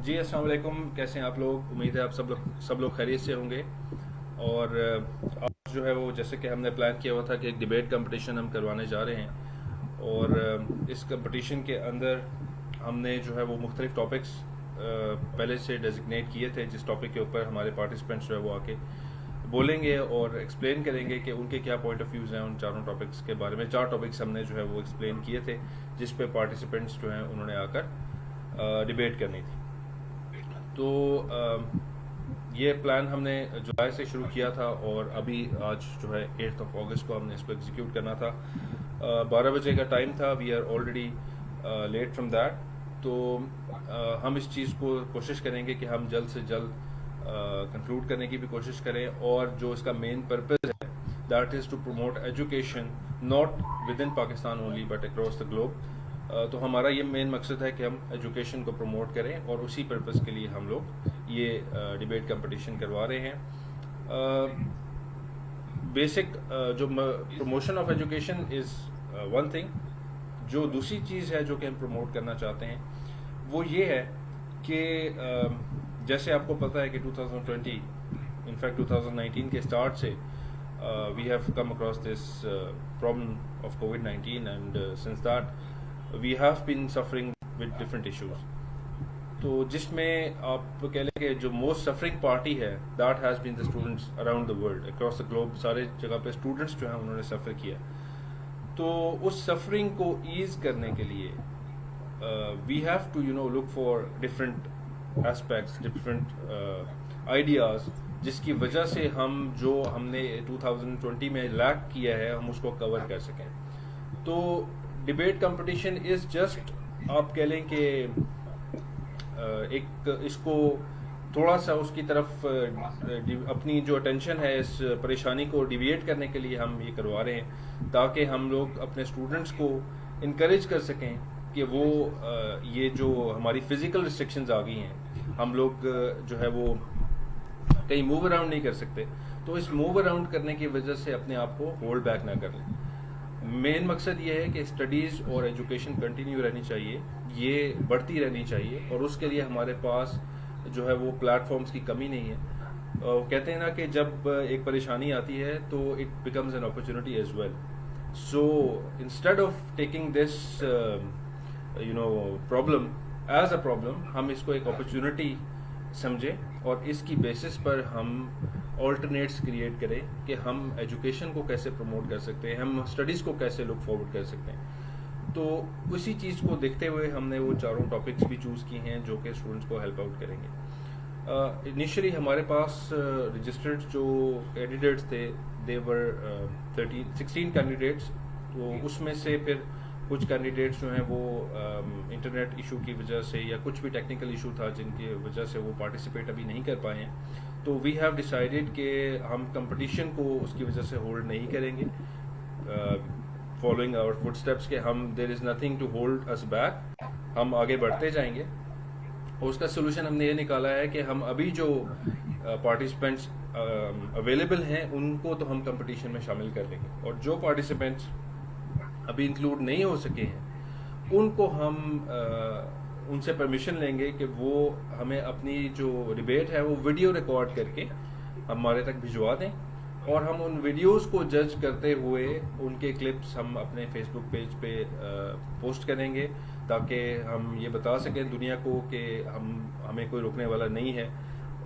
जी अस्सलाम वालेकुम, कैसे हैं आप लोग। उम्मीद है आप सब लोग खैरियत से होंगे। और आज जो है वो जैसे कि हमने प्लान किया हुआ था कि एक डिबेट कंपटीशन हम करवाने जा रहे हैं। और इस कंपटीशन के अंदर हमने जो है वो मुख्तलिफ टॉपिक्स पहले से डेजिग्नेट किए थे, जिस टॉपिक के ऊपर हमारे पार्टिसिपेंट्स जो है वो आके बोलेंगे और एक्सप्लेन करेंगे कि उनके क्या पॉइंट ऑफ व्यूज़ हैं उन चारों टॉपिक्स के बारे में। 4 टॉपिक्स हमने जो है वो एक्सप्लेन किए थे, जिस पे पार्टिसिपेंट्स जो हैं उन्होंने आकर डिबेट करनी थी। तो ये प्लान हमने जुलाई से शुरू किया था और अभी आज जो है 8 अगस्त को हमने इसको एग्जीक्यूट करना था। 12 बजे का टाइम था। We are already late from that. तो हम इस चीज़ को कोशिश करेंगे कि हम जल्द से जल्द कंक्लूड करने की भी कोशिश करें। और जो इसका मेन पर्पस है that is to promote education not within Pakistan only but across the globe. तो हमारा ये मेन मकसद है कि हम एजुकेशन को प्रमोट करें और उसी पर्पस के लिए हम लोग ये डिबेट कंपटीशन करवा रहे हैं। बेसिक जो promotion of education is one thing. जो दूसरी चीज़ है जो कि हम प्रमोट करना चाहते हैं वो ये है कि जैसे आपको पता है कि 2020 इनफैक्ट 2019 के स्टार्ट से we have come across this problem of कोविड-19 and since that we have been suffering with different issues. तो जिसमें आप कह लें कि जो मोस्ट सफरिंग पार्टी है that has been the students around the world across the globe. सारे जगह पे स्टूडेंट्स जो हैं उन्होंने सफ़र किया। तो उस सफरिंग को ईज़ करने के लिए we have to look for different aspects, different ideas, जिसकी वजह से हम जो हमने 2020 में लैक किया है हम उसको कवर कर सकें। तो डिबेट कंपटीशन इज़ जस्ट आप कह लें कि एक इसको थोड़ा सा उसकी तरफ अपनी जो अटेंशन है इस परेशानी को डिविएट करने के लिए हम ये करवा रहे हैं, ताकि हम लोग अपने स्टूडेंट्स को इनकरेज कर सकें कि वो ये जो हमारी फ़िज़िकल रिस्ट्रिक्शंस आ गई हैं, हम लोग जो है वो कहीं मूव अराउंड नहीं कर सकते। तो इस मूव अराउंड करने की वजह से अपने आप को होल्ड बैक ना कर लें। मेन मकसद ये है कि स्टडीज़ और एजुकेशन कंटिन्यू रहनी चाहिए, ये बढ़ती रहनी चाहिए। और उसके लिए हमारे पास जो है वो प्लेटफॉर्म्स की कमी नहीं है। कहते हैं ना कि जब एक परेशानी आती है तो it becomes an opportunity as well. So instead of taking this problem as a problem, हम इसको एक अपॉर्चुनिटी समझें और इसकी बेसिस पर हम ऑल्टरनेट्स क्रिएट करें कि हम एजुकेशन को कैसे प्रमोट कर सकते हैं, हम स्टडीज़ को कैसे लुक फॉरवर्ड कर सकते हैं। तो उसी चीज़ को देखते हुए हमने वो चारों टॉपिक्स भी चूज़ किए हैं जो कि स्टूडेंट्स को हेल्प आउट करेंगे। इनिशियली हमारे पास रजिस्टर्ड जो कैंडिडेट्स थे देवर 16 कैंडिडेट्स। तो उसमें से फिर कुछ कैंडिडेट्स जो हैं वो इंटरनेट इशू की वजह से या कुछ भी टेक्निकल इशू था जिनकी वजह से वो पार्टिसिपेट अभी नहीं कर पाए हैं। तो वी हैव डिसाइडेड कि हम कंपटीशन को उसकी वजह से होल्ड नहीं करेंगे, फॉलोइंग आवर फुटस्टेप्स के हम there is nothing to hold us back, हम आगे बढ़ते जाएंगे। और उसका सोल्यूशन हमने ये निकाला है कि हम अभी जो पार्टिसिपेंट्स अवेलेबल हैं उनको तो हम कंपटीशन में शामिल कर लेंगे, और जो पार्टिसिपेंट्स अभी इंक्लूड नहीं हो सके हैं उनको हम उनसे परमिशन लेंगे कि वो हमें अपनी जो डिबेट है वो वीडियो रिकॉर्ड करके हमारे तक भिजवा दें, और हम उन वीडियोस को जज करते हुए उनके क्लिप्स हम अपने फेसबुक पेज पे पोस्ट करेंगे, ताकि हम ये बता सकें दुनिया को कि हमें कोई रोकने वाला नहीं है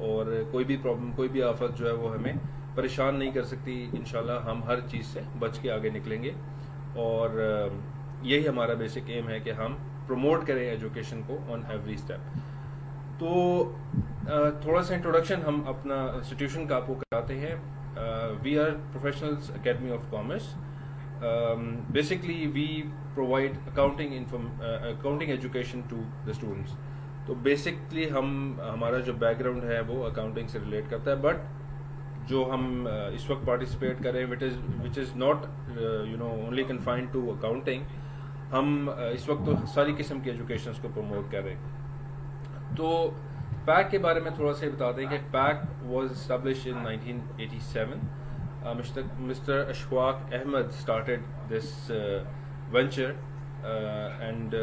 और कोई भी प्रॉब्लम, कोई भी आफत जो है वो हमें परेशान नहीं कर सकती। इंशाल्लाह हम हर चीज़ से बच के आगे निकलेंगे। और यही हमारा बेसिक एम है कि हम प्रमोट करें एजुकेशन को ऑन एवरी स्टेप। तो थोड़ा सा इंट्रोडक्शन हम अपना इंस्टीट्यूशन का आपको कराते हैं। We are Professionals Academy of Commerce. Basically we provide accounting education to the students. तो बेसिकली हमारा जो बैकग्राउंड है वो अकाउंटिंग से रिलेट करता है, बट जो हम इस वक्त पार्टिसिपेट करें which is not only confined to accounting. हम इस वक्त तो सारी किस्म की एजुकेशंस को प्रमोट कर रहे हैं। तो पैक के बारे में थोड़ा सा बता दें कि pack was established in 1987। Mr. Ashfaq Ahmed started this venture and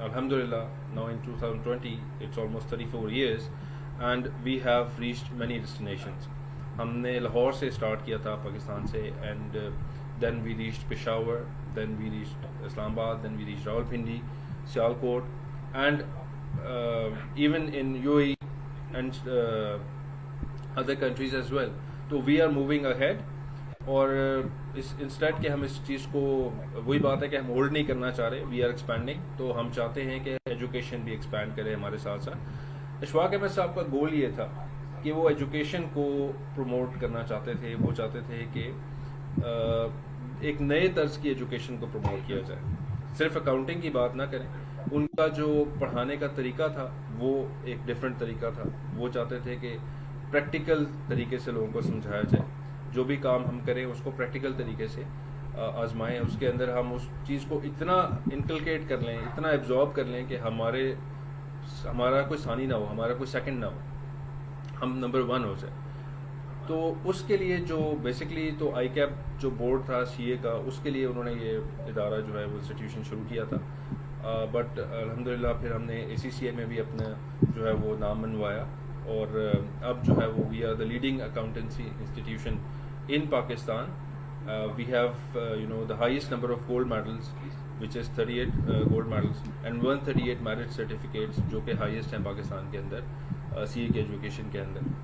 alhamdulillah, now in 2020 it's almost 34 years and we have reached many destinations. हमने लाहौर से स्टार्ट किया था पाकिस्तान से, and then we reached Peshawar, then we reached Islamabad, then we reached Rawalpindi, Sialkot, and even in UAE and other countries as well. तो we are moving ahead, और इस instead के हम इस चीज़ को, वही बात है कि हम होल्ड नहीं करना चाह रहे, वी आर एक्सपैंडिंग. तो हम चाहते हैं कि एजुकेशन भी एक्सपैंड करे हमारे साथ साथ. इशफाक अहमद साहब का गोल ये था कि वो एजुकेशन को प्रमोट करना चाहते थे. वो चाहते थे कि एक नए तर्ज की एजुकेशन को प्रमोट किया जाए, सिर्फ अकाउंटिंग की बात ना करें. उनका जो पढ़ाने का तरीका था वो एक डिफरेंट तरीका था. वो चाहते थे कि प्रैक्टिकल तरीके से लोगों को समझाया जाए, जो भी काम हम करें उसको प्रैक्टिकल तरीके से आजमाएं, उसके अंदर हम उस चीज़ को इतना इनकलकेट कर लें, इतना एब्जॉर्ब कर लें कि हमारा कोई सानी ना हो, हमारा कोई सेकंड ना हो, हम नंबर 1 हो जाए. तो उसके लिए जो बेसिकली तो ICAP जो बोर्ड था CA का, उसके लिए उन्होंने ये इदारा जो है वो इंस्टीट्यूशन शुरू किया था. बट अल्हम्दुलिल्लाह फिर हमने ACCA में भी अपना जो है वो नाम मनवाया, और अब जो है वो we are the leading accountancy institution in Pakistan. We have the highest number of gold medals which is 38 gold medals and 138 merit certificates, जो कि हाईएस्ट हैं पाकिस्तान के अंदर CA के एजुकेशन के अंदर.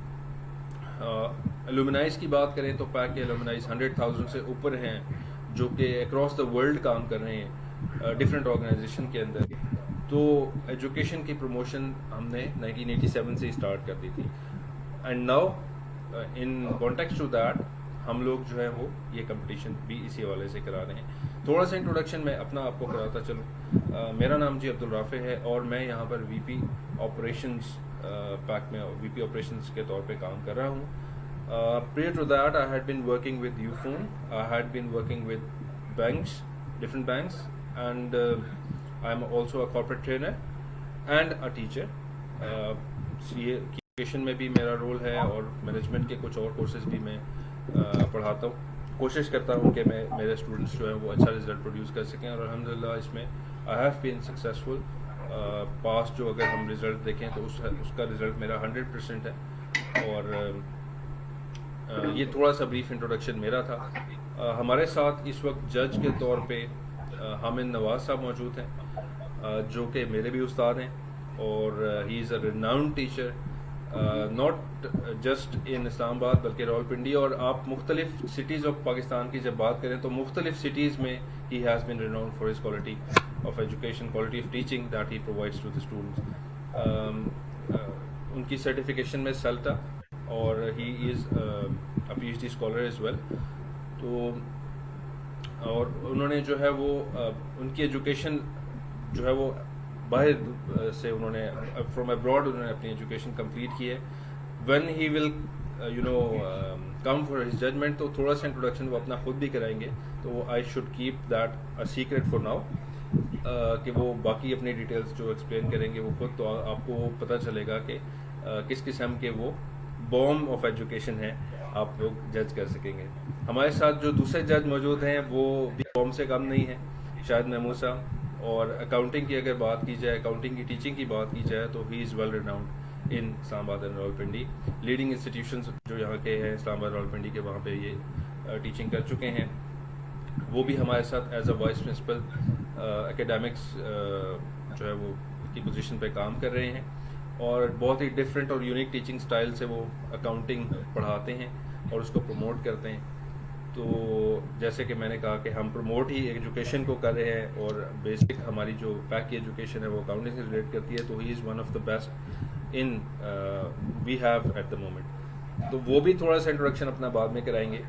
एलुमनाइज की बात करें तो पैक के एलुमनाइज 100,000 से ऊपर हैं, जो कि अक्रॉस द वर्ल्ड काम कर रहे हैं डिफरेंट ऑर्गेनाइजेशन के अंदर. तो एजुकेशन की प्रमोशन हमने 1987 से स्टार्ट कर दी थी, and now in context to that हम लोग जो है वो ये कंपटीशन भी इसी हवाले से करा रहे हैं. थोड़ा सा इंट्रोडक्शन मैं अपना आपको कराता चलूँ. मेरा नाम जी अब्दुल राफे है, और मैं यहाँ पर VP ऑपरेशंस पैक में VP ऑपरेशंस के तौर पे काम कर रहा हूँ. Prior to that, I had been working with Ufone. I had been working with banks, different banks, and I'm also a corporate trainer and a teacher. CA की education में भी मेरा रोल है, और मैनेजमेंट के कुछ और कोर्सेज भी मैं पढ़ाता हूँ. कोशिश करता हूँ कि मैं मेरे स्टूडेंट्स जो हैं वो अच्छा रिजल्ट प्रोड्यूस कर सकें, और अल्हम्दुलिल्लाह इसमें I have been successful. Past जो अगर हम रिज़ल्ट देखें तो उसका रिज़ल्ट मेरा 100% है. और ये थोड़ा सा ब्रीफ इंट्रोडक्शन मेरा था. हमारे साथ इस वक्त जज के तौर पे हामिद नवाज साहब मौजूद हैं, जो कि मेरे भी उस्ताद हैं, और he is a renowned teacher, not just in Islamabad बल्कि रावलपिंडी. और आप मुख्तलिफ सिटीज़ ऑफ पाकिस्तान की जब बात करें तो मुख्तलिफ सिटीज़ में he has been renowned for his quality of education, quality of teaching that he provides to the students. उनकी सर्टिफिकेशन में सल्टा, और he is a PhD scholar as well. तो और उन्होंने जो है वो उनकी एजुकेशन जो है वो बाहर से उन्होंने फ्रॉम अब्रॉड उन्होंने अपनी एजुकेशन कंप्लीट की है. When he will come for his judgement, तो थोड़ा सा इंट्रोडक्शन वो अपना खुद भी कराएंगे, तो I should keep that a secret for now, कि वो बाकी अपनी डिटेल्स जो एक्सप्लेन करेंगे वो खुद, तो आपको पता चलेगा कि किस किस्म के वो बॉम्ब ऑफ एजुकेशन है, आप लोग जज कर सकेंगे. हमारे साथ जो दूसरे जज मौजूद हैं वो भी बॉम्ब से कम नहीं है, शायद महमूद साहब. और अकाउंटिंग की अगर बात की जाए, अकाउंटिंग की टीचिंग की बात की जाए, तो he is well renowned in Islamabad and Rawalpindi. Leading institutions जो यहाँ के हैं इस्लामाबाद रावलपिंडी के, वहाँ पे ये टीचिंग कर चुके हैं. वो भी हमारे साथ as a vice principal academics जो है वो की पोजीशन पे काम कर रहे हैं, और बहुत ही डिफरेंट और यूनिक टीचिंग स्टाइल से वो अकाउंटिंग पढ़ाते हैं और उसको प्रमोट करते हैं. तो जैसे कि मैंने कहा कि हम प्रमोट ही एजुकेशन को कर रहे हैं, और बेसिक हमारी जो पैक की एजुकेशन है वो अकाउंटिंग से रिलेट करती है. तो he is one of the best in we have at the moment. तो वो भी थोड़ा सा इंट्रोडक्शन अपना बाद में कराएंगे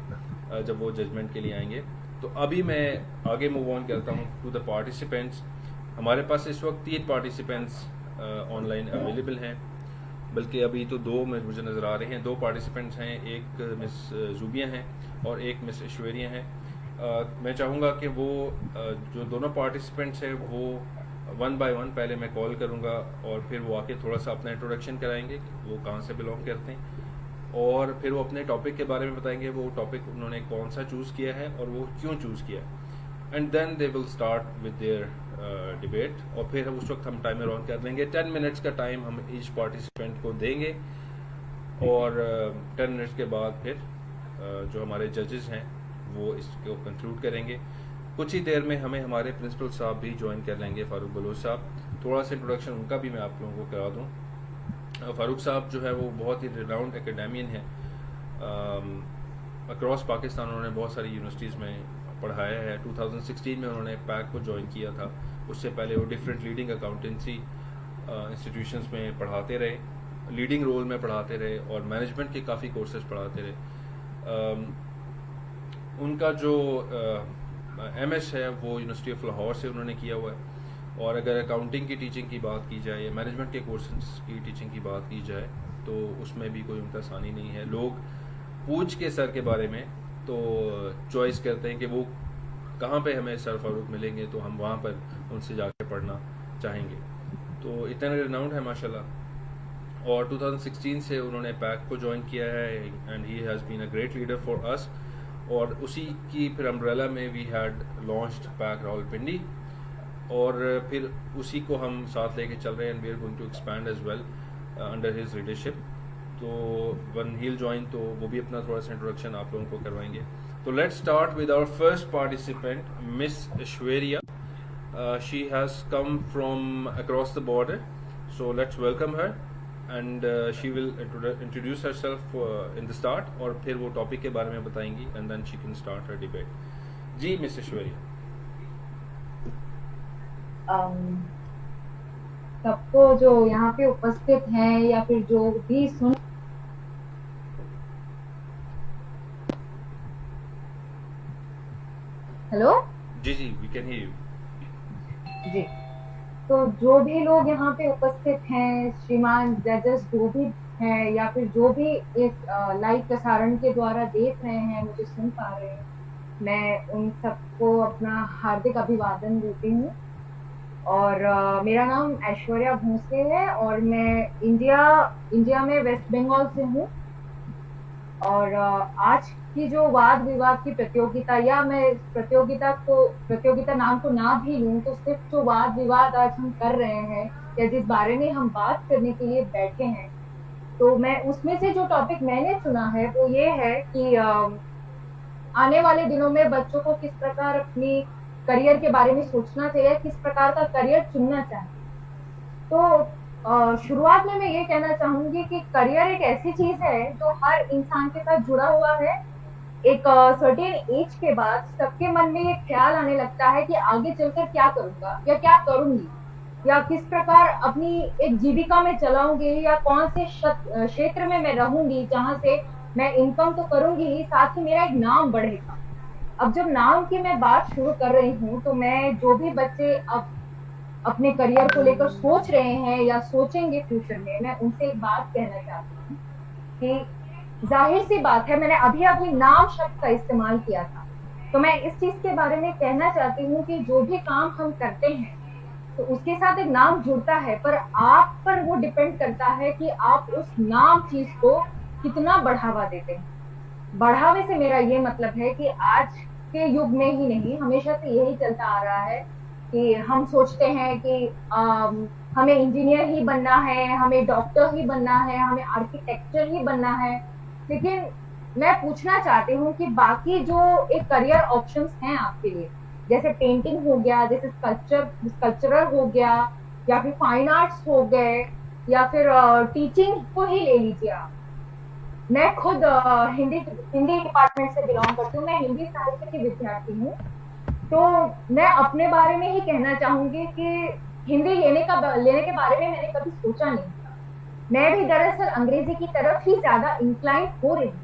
जब वो जजमेंट के लिए आएंगे. तो अभी मैं आगे मूव ऑन करता हूँ टू द पार्टिसिपेंट्स. हमारे पास इस वक्त 3 पार्टिसिपेंट्स ऑनलाइन अवेलेबल हैं, बल्कि अभी तो 2 मुझे नज़र आ रहे हैं. 2 पार्टिसिपेंट्स हैं, एक मिस जूबिया हैं और एक मिस ऐश्वर्या हैं. मैं चाहूँगा कि वो जो दोनों पार्टिसिपेंट्स हैं वो 1 बाय 1 पहले मैं कॉल करूँगा, और फिर वो आके थोड़ा सा अपना इंट्रोडक्शन कराएंगे, वो कहाँ से बिलोंग करते हैं, और फिर वो अपने टॉपिक के बारे में बताएंगे, वो टॉपिक उन्होंने कौन सा चूज़ किया है और वो क्यों चूज़ किया है. And then they will start with their debate, और फिर उस वक्त हम टाइमर ऑन कर देंगे। 10 मिनट्स का टाइम हम ईच पार्टिसिपेंट को देंगे, और 10 मिनट्स के बाद फिर जो हमारे जजेस हैं वो इसको कंक्लूड करेंगे। कुछ ही देर में हमें हमारे प्रिंसिपल साहब भी ज्वाइन कर लेंगे, फारूक बलोच साहब। थोड़ा सा इंट्रोडक्शन उनका भी मैं आप लोगों को करा दूं। फारूक साहब जो है वो बहुत ही रिनाउंड एकेडमियन है। अक्रॉस पाकिस्तान उन्होंने बहुत सारी यूनिवर्सिटीज़ में पढ़ाया है। 2016 में उन्होंने पैक को ज्वाइन किया था। उससे पहले वो डिफरेंट लीडिंग अकाउंटेंसी इंस्टीट्यूशंस में पढ़ाते रहे, लीडिंग रोल में पढ़ाते रहे, और मैनेजमेंट के काफ़ी कोर्सेज पढ़ाते रहे। उनका जो MS है वो यूनिवर्सिटी ऑफ लाहौर से उन्होंने किया हुआ है। और अगर अकाउंटिंग की टीचिंग की बात की जाए या मैनेजमेंट के कोर्सेज की टीचिंग की बात की जाए तो उसमें भी कोई उनका सानी नहीं है। लोग पूछ के सर के बारे में तो चॉइस करते हैं कि वो कहाँ पे हमें सर फारूक मिलेंगे, तो हम वहाँ पर उनसे जाकर पढ़ना चाहेंगे। तो इतना रिनाउंड है माशाल्लाह। और 2016 से उन्होंने पैक को ज्वाइन किया है, and he has been a great leader for us. और उसी की फिर अम्ब्रेला में we had launched PAC Rawalpindi, और फिर उसी को हम साथ लेके चल रहे हैं, and we are going to expand as well under his leadership. तो वन हील ज्वाइन, तो वो भी अपना थोड़ा सा इंट्रोडक्शन आप लोगों को करवाएंगे। तो let's start with our first participant, miss Aishwarya. She has come from across the border, so let's welcome her, and she will introduce herself in the start, और फिर वो टॉपिक के बारे में बताएंगी, and then she can start her debate. जी miss Aishwarya. सबको जो यहाँ पे उपस्थित हैं या फिर जो भी सुन, हेलो जी जी, वी कैन हियर यू। जी, तो जो भी लोग यहाँ पे उपस्थित हैं, श्रीमान जजेस जो भी हैं या फिर जो भी इस लाइव प्रसारण के द्वारा देख रहे हैं, मुझे सुन पा रहे हैं, मैं उन सबको अपना हार्दिक अभिवादन देती हूँ। और मेरा नाम ऐश्वर्या भोसले है और मैं इंडिया में वेस्ट बंगाल से हूँ। और आज की जो वाद विवाद की प्रतियोगिता, या मैं इस प्रतियोगिता नाम को ना भी लूं, तो सिर्फ जो वाद विवाद आज हम कर रहे हैं या जिस बारे में हम बात करने के लिए बैठे हैं, तो मैं उसमें से जो टॉपिक मैंने चुना है वो ये है कि आने वाले दिनों में बच्चों को किस प्रकार अपनी करियर के बारे में सोचना चाहिए, किस प्रकार का करियर चुनना चाहिए। तो शुरुआत में मैं ये कहना चाहूंगी कि करियर एक ऐसी चीज है जो हर इंसान के साथ जुड़ा हुआ है। एक सर्टेन एज के बाद सबके मन में ये ख्याल आने लगता है कि आगे चलकर क्या करूंगा या क्या करूंगी, या किस प्रकार अपनी एक जीविका में चलाऊंगी, या कौन से क्षेत्र में मैं रहूंगी जहां से मैं इनकम तो करूंगी ही, साथ ही मेरा एक नाम बढ़ेगा। अब जब नाम की मैं बात शुरू कर रही हूँ, तो मैं जो भी बच्चे अब अपने करियर को लेकर सोच रहे हैं या सोचेंगे फ्यूचर में, मैं उनसे एक बात कहना चाहती हूँ कि जाहिर सी बात है, मैंने अभी अभी नाम शब्द का इस्तेमाल किया था, तो मैं इस चीज के बारे में कहना चाहती हूँ कि जो भी काम हम करते हैं तो उसके साथ एक नाम जुड़ता है, पर आप पर वो डिपेंड करता है कि आप उस नाम चीज को कितना बढ़ावा देते हैं। बढ़ावे से मेरा ये मतलब है कि आज के युग में ही नहीं, हमेशा से यही चलता आ रहा है कि हम सोचते हैं कि हमें इंजीनियर ही बनना है, हमें डॉक्टर ही बनना है, हमें आर्किटेक्चर ही बनना है। लेकिन मैं पूछना चाहती हूँ कि बाकी जो एक करियर ऑप्शंस हैं आपके लिए, जैसे पेंटिंग हो गया, जैसे स्कल्पचरर हो गया, या फिर फाइन आर्ट्स हो गए, या फिर टीचिंग को ही ले लीजिए आप। मैं खुद हिंदी डिपार्टमेंट से बिलोंग करती हूँ, मैं हिंदी साहित्य की विद्यार्थी हूँ। तो मैं अपने बारे में ही कहना चाहूंगी कि हिंदी लेने के बारे में मैंने कभी सोचा नहीं था। मैं भी दरअसल अंग्रेजी की तरफ ही ज्यादा इंक्लाइन हो रही हूँ,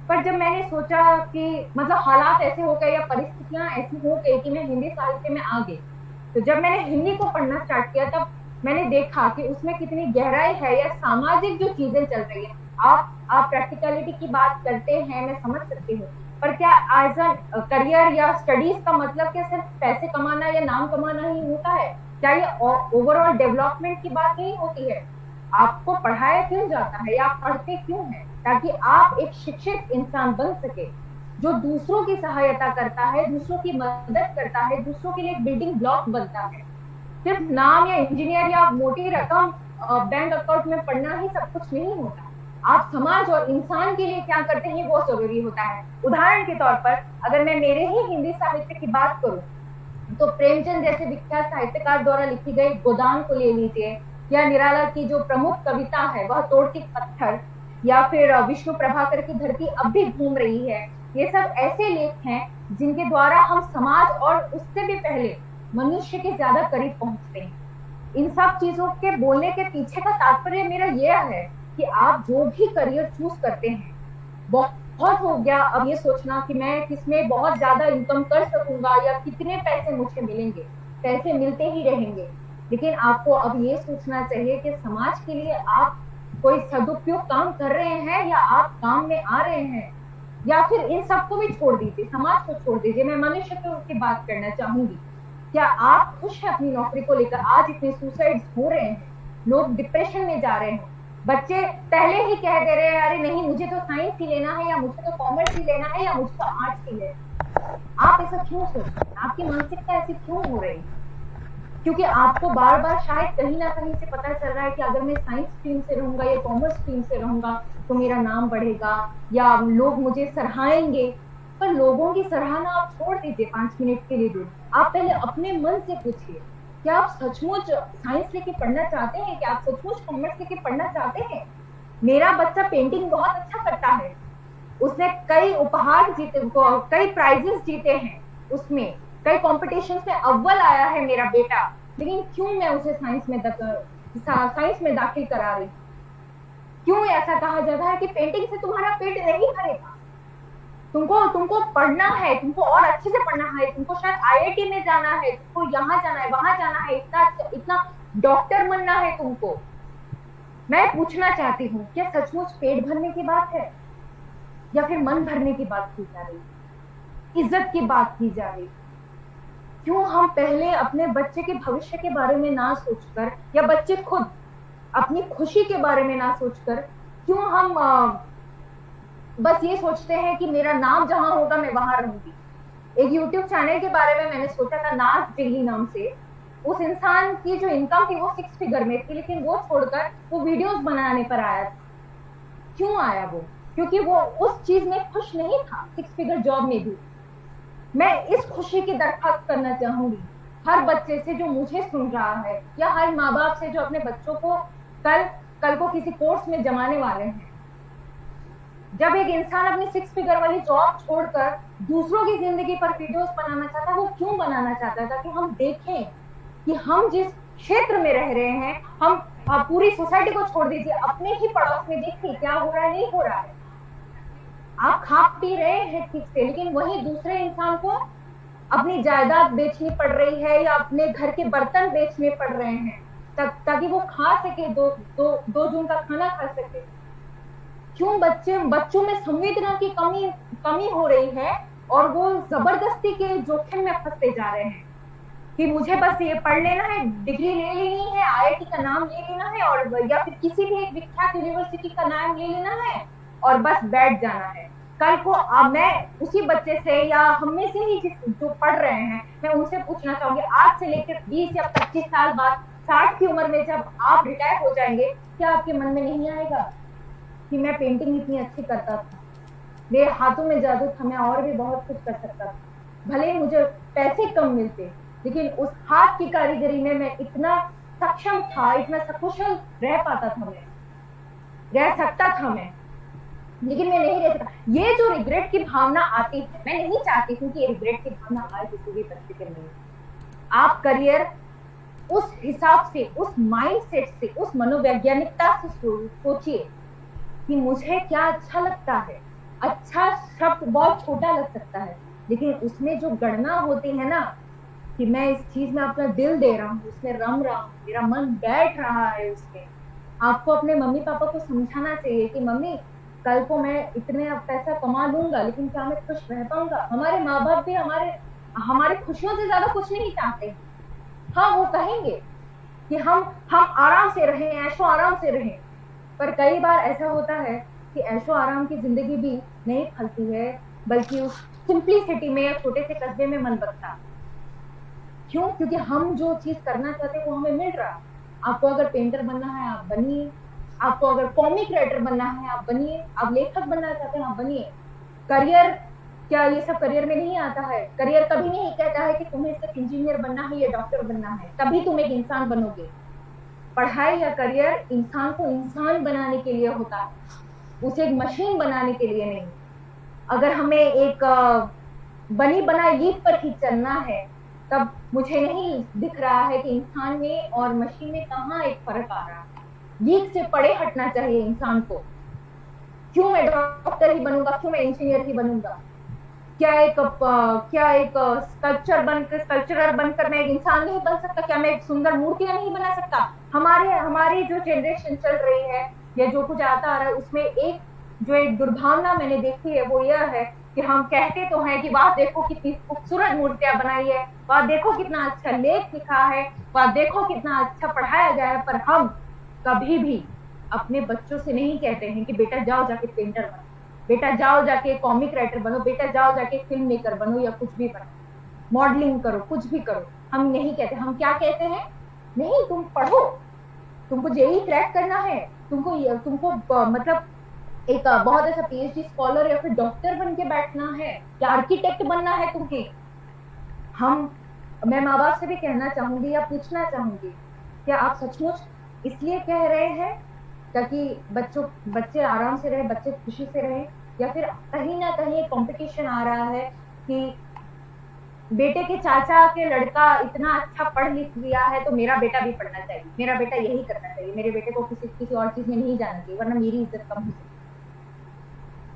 पर जब मैंने सोचा कि मतलब हालात ऐसे हो गए या परिस्थितियां ऐसी हो गई कि मैं हिंदी साहित्य में आ गई, तो जब मैंने हिंदी को पढ़ना स्टार्ट किया तब मैंने देखा कि उसमें कितनी गहराई है, या सामाजिक जो चीजें चल रही है। आप प्रैक्टिकलिटी की बात करते हैं, मैं समझ सकती हूँ, पर क्या एज अ करियर या स्टडीज का मतलब क्या सिर्फ पैसे कमाना या नाम कमाना ही होता है? क्या ये ओवरऑल डेवलपमेंट की बात नहीं होती है? आपको पढ़ाया क्यों जाता है या आप पढ़ते क्यों हैं? ताकि आप एक शिक्षित इंसान बन सके। जो दूसरों की सहायता करता है, दूसरों की मदद करता है, दूसरों के लिए एक बिल्डिंग ब्लॉक बनता है। सिर्फ नाम या इंजीनियर या मोटी रकम बैंक अकाउंट में पढ़ना ही सब कुछ नहीं होता। आप समाज और इंसान के लिए क्या करते हैं वो जरूरी होता है। उदाहरण के तौर पर अगर मैं मेरे ही हिंदी साहित्य की बात करूं तो प्रेमचंद जैसे विख्यात साहित्यकार द्वारा लिखी गई गोदान को ले लीजिए, या निराला की जो प्रमुख कविता है वह तोड़ के पत्थर, या फिर विष्णु प्रभाकर की धरती अब भी घूम रही है। ये सब ऐसे लेख हैं जिनके द्वारा हम समाज और उससे भी पहले मनुष्य के ज्यादा करीब पहुंचते हैं। इन सब चीजों के बोलने के पीछे का तात्पर्य मेरा यह है कि आप जो भी करियर चूज करते हैं, बहुत हो गया अब ये सोचना कि मैं किसमें बहुत ज्यादा इनकम कर सकूंगा या कितने पैसे मुझे मिलेंगे। पैसे मिलते ही रहेंगे, लेकिन आपको अब ये सोचना चाहिए कि समाज के लिए आप कोई सदुपयोग काम कर रहे हैं या आप काम में आ रहे हैं, या फिर इन सबको भी छोड़ दीजिए, समाज को छोड़ दीजिए, मैं मनुष्य की बात करना चाहूंगी। क्या आप खुश हैं अपनी नौकरी को लेकर? आज इतने सुसाइड हो रहे हैं, लोग डिप्रेशन में जा रहे हैं, बच्चे पहले ही कह दे रहे हैं अरे नहीं मुझे तो साइंस ही लेना है, या मुझे तो कॉमर्स ही लेना है, या मुझे तो आर्ट्स ही लेना है। आप ऐसा क्यों सोच रहे हैं? आपकी मानसिकता ऐसी क्यों हो रही है? क्योंकि आपको बार बार शायद कहीं ना कहीं से पता चल रहा है कि अगर मैं साइंस स्ट्रीम से रहूंगा या कॉमर्स स्ट्रीम से रहूंगा तो मेरा नाम बढ़ेगा या लोग मुझे सराहाएंगे। पर लोगों की सराहना आप छोड़ दीजिए 5 मिनट के लिए दूर। आप पहले अपने मन से पूछिए, क्या आप सचमुच साइंस लेके पढ़ना चाहते हैं? क्या आप सचमुच कॉमर्स लेके पढ़ना चाहते हैं? मेरा बच्चा पेंटिंग बहुत अच्छा करता है, उसने कई उपहार जीते, कई प्राइजेस जीते हैं, उसमें कई कॉम्पिटिशन में अव्वल आया है मेरा बेटा, लेकिन क्यों मैं उसे साइंस में दाखिल करा रही? क्यों ऐसा कहा जाता है कि पेंटिंग से तुम्हारा पेट नहीं भरेगा? तुमको पढ़ना है, तुमको और अच्छे से पढ़ना है, तुमको शायद आईआईटी में जाना है, तुमको यहाँ जाना है, वहां जाना है, इतना इतना डॉक्टर बनना है तुमको। मैं पूछना चाहती हूँ, क्या सचमुच पेट भरने की बात है या फिर मन भरने की बात की जा रही, इज्जत की बात की जा रही? क्यों हम पहले अपने बच्चे के भविष्य के बारे में ना सोचकर, या बच्चे खुद अपनी खुशी के बारे में ना सोचकर, क्यों हम बस ये सोचते हैं कि मेरा नाम जहां होगा मैं वहां रहूंगी? एक यूट्यूब चैनल के बारे में मैंने सोचा था, नाज जिगली नाम से। उस इंसान की जो इनकम थी वो 6 फिगर में थी, लेकिन वो छोड़कर वो वीडियोस बनाने पर आया था। क्यों आया वो? क्योंकि वो उस चीज में खुश नहीं था, 6 फिगर जॉब में भी। मैं इस खुशी की दरख्वास्त करना चाहूंगी हर बच्चे से जो मुझे सुन रहा है, या हर माँ बाप से जो अपने बच्चों को कल को किसी कोर्स में जमाने वाले हैं। जब एक इंसान अपनी 6 फिगर वाली जॉब छोड़कर दूसरों की जिंदगी पर वीडियोस बनाना चाहता है, वो क्यों बनाना चाहता था? कि हम देखें कि हम जिस क्षेत्र में रह रहे हैं, हम पूरी सोसाइटी को छोड़ दीजिए, अपने ही पड़ोस में देखिए क्या हो रहा है, नहीं हो रहा है। आप खा पी रहे हैं ठीक से, लेकिन वही दूसरे इंसान को अपनी जायदाद बेचनी पड़ रही है या अपने घर के बर्तन बेचने पड़ रहे हैं ताकि वो खा सके, दो जून का खाना खा सके। क्यों बच्चों में संवेदना की कमी हो रही है और वो जबरदस्ती के जोखिम में फंसते जा रहे हैं कि मुझे बस ये पढ़ लेना है, डिग्री ले लेनी है, आईआईटी का नाम ले लेना है, और या फिर किसी भी एक विख्यात यूनिवर्सिटी का नाम ले लेना है और बस बैठ जाना है। कल को मैं उसी बच्चे से या हम में से ही जो पढ़ रहे हैं, मैं उनसे पूछना चाहूंगी, आज से लेकर 20 या 25 साल बाद 60 की उम्र में जब आप रिटायर हो जाएंगे, क्या आपके मन में नहीं आएगा कि मैं पेंटिंग इतनी अच्छी करता था, मेरे हाथों में जादू था, मैं और भी बहुत कुछ कर सकता था, भले मुझे पैसे कम मिलते, लेकिन उस हाथ की कारीगरी में मैं इतना सक्षम था, इतना सकुशल रह पाता था, मैं रह सकता था मैं, लेकिन मैं नहीं रह सकता। ये जो रिग्रेट की भावना आती है, मैं नहीं चाहती हूँ कि ये रिग्रेट की भावना आए किसी भी बच्चे के लिए। आप करियर उस हिसाब से, उस माइंडसेट से, उस मनोवैज्ञानिकता से सोचिए कि मुझे क्या अच्छा लगता है। अच्छा शब्द बहुत छोटा लग सकता है, लेकिन उसमें जो गणना होती है ना कि मैं इस चीज में अपना दिल दे रहा हूँ, उसमें रम रहा हूँ, मेरा मन बैठ रहा है उसमें। आपको अपने मम्मी पापा को समझाना चाहिए कि मम्मी कल को मैं इतने पैसा कमा लूंगा, लेकिन क्या मैं खुश रह पाऊंगा? हमारे माँ बाप भी हमारे खुशियों से ज्यादा कुछ नहीं चाहते। हाँ, वो कहेंगे कि हम आराम से रहें, ऐशो आराम से रहें, पर कई बार ऐसा होता है कि ऐशो आराम की जिंदगी भी नहीं फलती है, बल्कि उस सिंप्लिसिटी में, छोटे से कस्बे में मन बसता। क्यों? क्योंकि हम जो चीज करना चाहते हैं वो हमें मिल रहा। आपको अगर पेंटर बनना है आप बनिए, आपको अगर कॉमिक राइटर बनना है आप बनिए, आप लेखक बनना चाहते हैं आप बनिए। करियर, क्या ये सब करियर में नहीं आता है? करियर कभी नहीं कहता है कि तुम्हें सिर्फ इंजीनियर बनना है या डॉक्टर बनना है, तभी तुम एक इंसान बनोगे। पढ़ाई या करियर इंसान को इंसान बनाने के लिए होता है, उसे एक मशीन बनाने के लिए नहीं। अगर हमें एक बनी बनाई लीप पर ही चलना है, तब मुझे नहीं दिख रहा है कि इंसान में और मशीन में कहाँ एक फर्क आ रहा है। लीक से परे हटना चाहिए इंसान को। क्यों मैं डॉक्टर ही बनूंगा, क्यों मैं इंजीनियर ही बनूंगा? क्या एक स्कल्पचरर बनकर मैं एक इंसान नहीं बन सकता? क्या मैं एक सुंदर मूर्तियां नहीं बना सकता? हमारी जो जनरेशन चल रही है या जो कुछ आता आ रहा है, उसमें एक दुर्भावना मैंने देखी है, वो यह है कि हम कहते तो हैं कि वाह देखो कितनी खूबसूरत मूर्तियां बनाई है, वाह देखो कितना अच्छा लेख लिखा है, वाह देखो कितना अच्छा पढ़ाया गया है, पर हम कभी भी अपने बच्चों से नहीं कहते हैं कि बेटा जाओ जाके पेंटर बनो, बेटा जाओ जाके कॉमिक राइटर बनो, बेटा जाओ जाके फिल्म मेकर बनो या कुछ भी बनो, मॉडलिंग करो, कुछ भी करो। हम नहीं कहते। हम क्या कहते हैं? नहीं, तुम पढ़ो, तुमको जेई क्रैक करना है, तुमको मतलब एक बहुत ऐसा पीएचडी स्कॉलर या फिर डॉक्टर बन के बैठना है या आर्किटेक्ट बनना है तुम्हें। हम मैं माँ बाप से भी कहना चाहूंगी या पूछना चाहूंगी, क्या आप सचमुच इसलिए कह रहे हैं ताकि बच्चे आराम से रहे, बच्चे खुशी से रहे, या फिर कहीं ना कहीं कंपटीशन आ रहा है कि बेटे के चाचा के लड़का इतना अच्छा पढ़ लिख लिया है तो मेरा बेटा भी पढ़ना चाहिए, मेरा बेटा यही करना चाहिए, मेरे बेटे को किसी और चीज में नहीं जाना चाहिए वरना मेरी इज्जत कम हो सकती।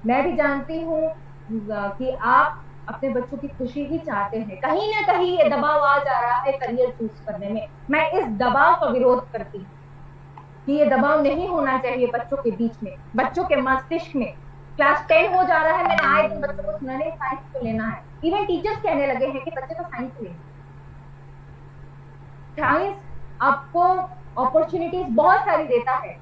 मैं भी जानती हूँ कि आप अपने बच्चों की खुशी ही चाहते हैं। कहीं ना कहीं ये दबाव आ जा रहा है करियर चूज करने में। मैं इस दबाव का विरोध करती हूँ कि ये दबाव नहीं होना चाहिए बच्चों के बीच में, बच्चों के मस्तिष्क में। क्लास 10 हो जा रहा है, मैंने आए दिन बच्चों को सुना नहीं साइंस को लेना है। इवन टीचर्स कहने लगे हैं कि बच्चे को साइंस लेना। साइंस आपको अपॉर्चुनिटीज बहुत सारी देता है,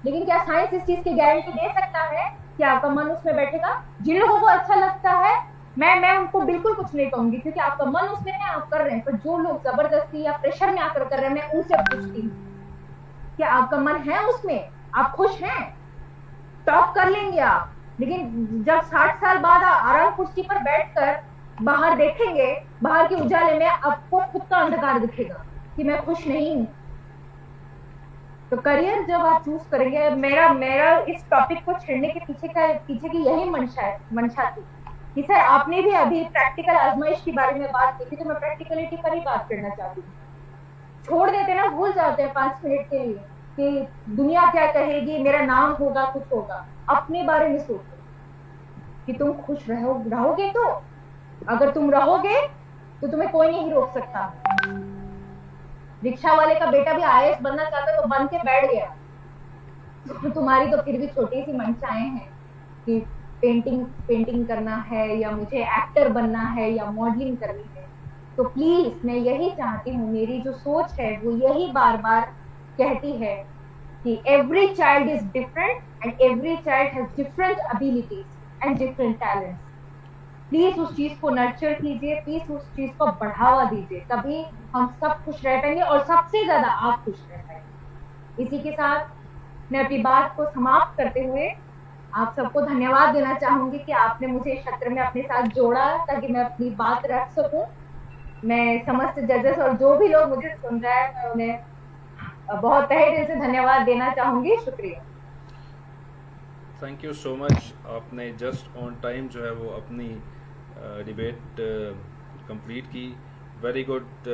लेकिन क्या साइंस इस चीज की गारंटी दे सकता है कि आपका मन उसमें बैठेगा? जिन लोगों को अच्छा लगता है, मैं उनको बिल्कुल कुछ नहीं कहूंगी क्योंकि आपका मन उसमें है, आप कर रहे हैं। पर जो लोग जबरदस्ती या प्रेशर में आकर कर रहे हैं, मैं उनसे पूछती हूँ क्या आपका मन है उसमें? आप खुश हैं? टॉप कर लेंगे आप, लेकिन जब 60 साल बाद आराम कुर्सी पर बैठकर बाहर देखेंगे, बाहर के उजाले में आपको खुद का अंधकार दिखेगा कि मैं खुश नहीं हूं। तो करियर जब आप चूज करेंगे, मेरा इस टॉपिक को छेड़ने के पीछे की यही मंशा थी कि सर आपने भी अभी प्रैक्टिकल आजमाइश के बारे में बात की थी, तो मैं प्रैक्टिकलिटी पर ही बात करना चाहती हूँ। छोड़ देते ना, भूल जाते हैं 5 मिनट के लिए कि दुनिया क्या कहेगी, मेरा नाम होगा, कुछ होगा। अपने बारे में सोचो कि तुम खुश रहोगे। तो अगर तुम रहोगे तो तुम्हें कोई नहीं रोक सकता। रिक्शा वाले का बेटा भी आईएएस बनना चाहता तो बन के बैठ गया। तो तुम्हारी तो फिर भी छोटी सी मंशाएं हैं कि पेंटिंग करना है या मुझे एक्टर बनना है या मॉडलिंग करनी है। तो प्लीज मैं यही चाहती हूँ, मेरी जो सोच है वो यही बार बार कहती है कि every child is different and every child has different abilities and different talents. Please उस चीज को नर्चर कीजिए, प्लीज उस चीज को बढ़ावा दीजिए, तभी हम सब खुश रह पाएंगे और सबसे ज्यादा आप खुश रह पाएंगे। इसी के साथ मैं अपनी बात को समाप्त करते हुए आप सबको धन्यवाद देना चाहूंगी कि आपने मुझे इस सत्र में अपने साथ जोड़ा ताकि मैं अपनी बात रख सकूं। मैं समस्त जजेस और जो भी लोग मुझे सुन रहे हैं, मैं उन्हें बहुत तहे दिल से धन्यवाद देना चाहूंगी। शुक्रिया। Thank you so much. आपने जस्ट ऑन टाइम जो है वो अपनी डिबेट कंप्लीट की। Very good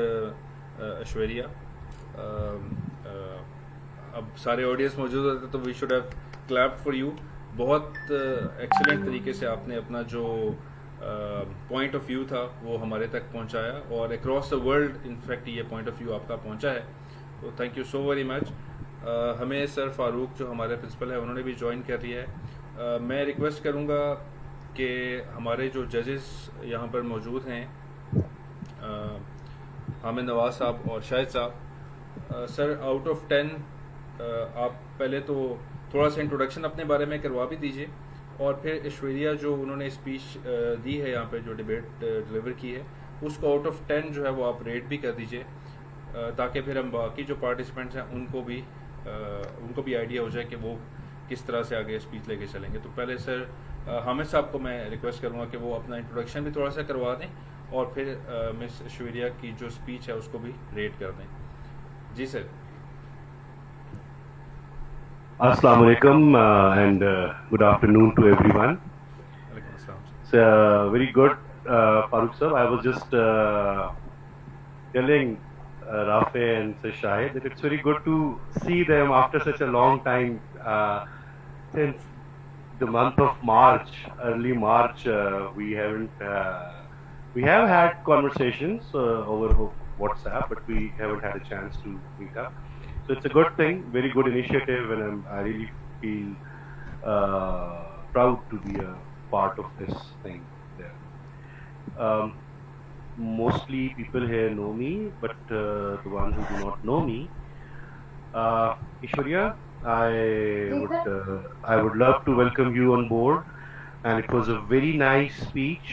Aishwarya. अब सारे ऑडियंस मौजूद होते तो we should have clapped for you. बहुत एक्सीलेंट तरीके से आपने अपना जो पॉइंट ऑफ व्यू था वो हमारे तक पहुंचाया और अक्रॉस द वर्ल्ड इनफैक्ट ये पॉइंट ऑफ व्यू आपका पहुंचा है। तो thank you so very much. हमें सर फारूक जो हमारे प्रिंसिपल है उन्होंने भी ज्वाइन कर लिया है। मैं रिक्वेस्ट करूंगा कि हमारे जो जजेस यहाँ पर मौजूद हैं, हामिद नवाज साहब और शाहिद साहब, सर आउट ऑफ 10 आप पहले तो थोड़ा सा इंट्रोडक्शन अपने बारे में करवा भी दीजिए और फिर ऐश्वर्या जो उन्होंने स्पीच दी है यहाँ पे, जो डिबेट डिलीवर की है, उसको आउट ऑफ 10 जो है वो आप रेट भी कर दीजिए, ताकि फिर हम बाकी जो पार्टिसिपेंट्स हैं उनको भी आइडिया हो जाए कि वो किस तरह से आगे स्पीच लेके चलेंगे। तो पहले सर हामिद साहब को मैं रिक्वेस्ट करूँगा कि वो अपना इंट्रोडक्शन भी थोड़ा सा करवा दें और फिर मिस ऐश्वर्या की जो स्पीच है उसको भी रेट कर दें। जी sir. Assalamu alaikum and good afternoon to everyone. वालेकुम अस्सलाम sir. It's very good, Farooq sir. I was just telling Rafe and Sir Shahid that it's very good to see them after such a long time, since the month of March, early March. We have had conversations over WhatsApp, but we haven't had a chance to meet up. So it's a good thing, very good initiative, and I really feel proud to be a part of this thing there. Mostly people here know me, but the ones who do not know me, Ishwarya, I would love to welcome you on board, and it was a very nice speech.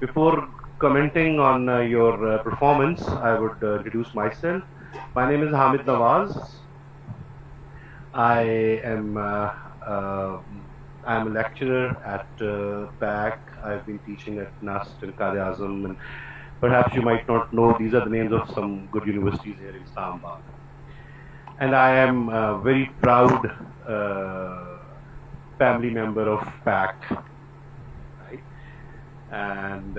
Before commenting on your performance, I would introduce myself. My name is Hamid Nawaz. I am I'm a lecturer at PAC. I've been teaching at NUST and Quaid-e-Azam, and perhaps you might not know, these are the names of some good universities here in Islamabad. And I am a very proud family member of PAC. Right? And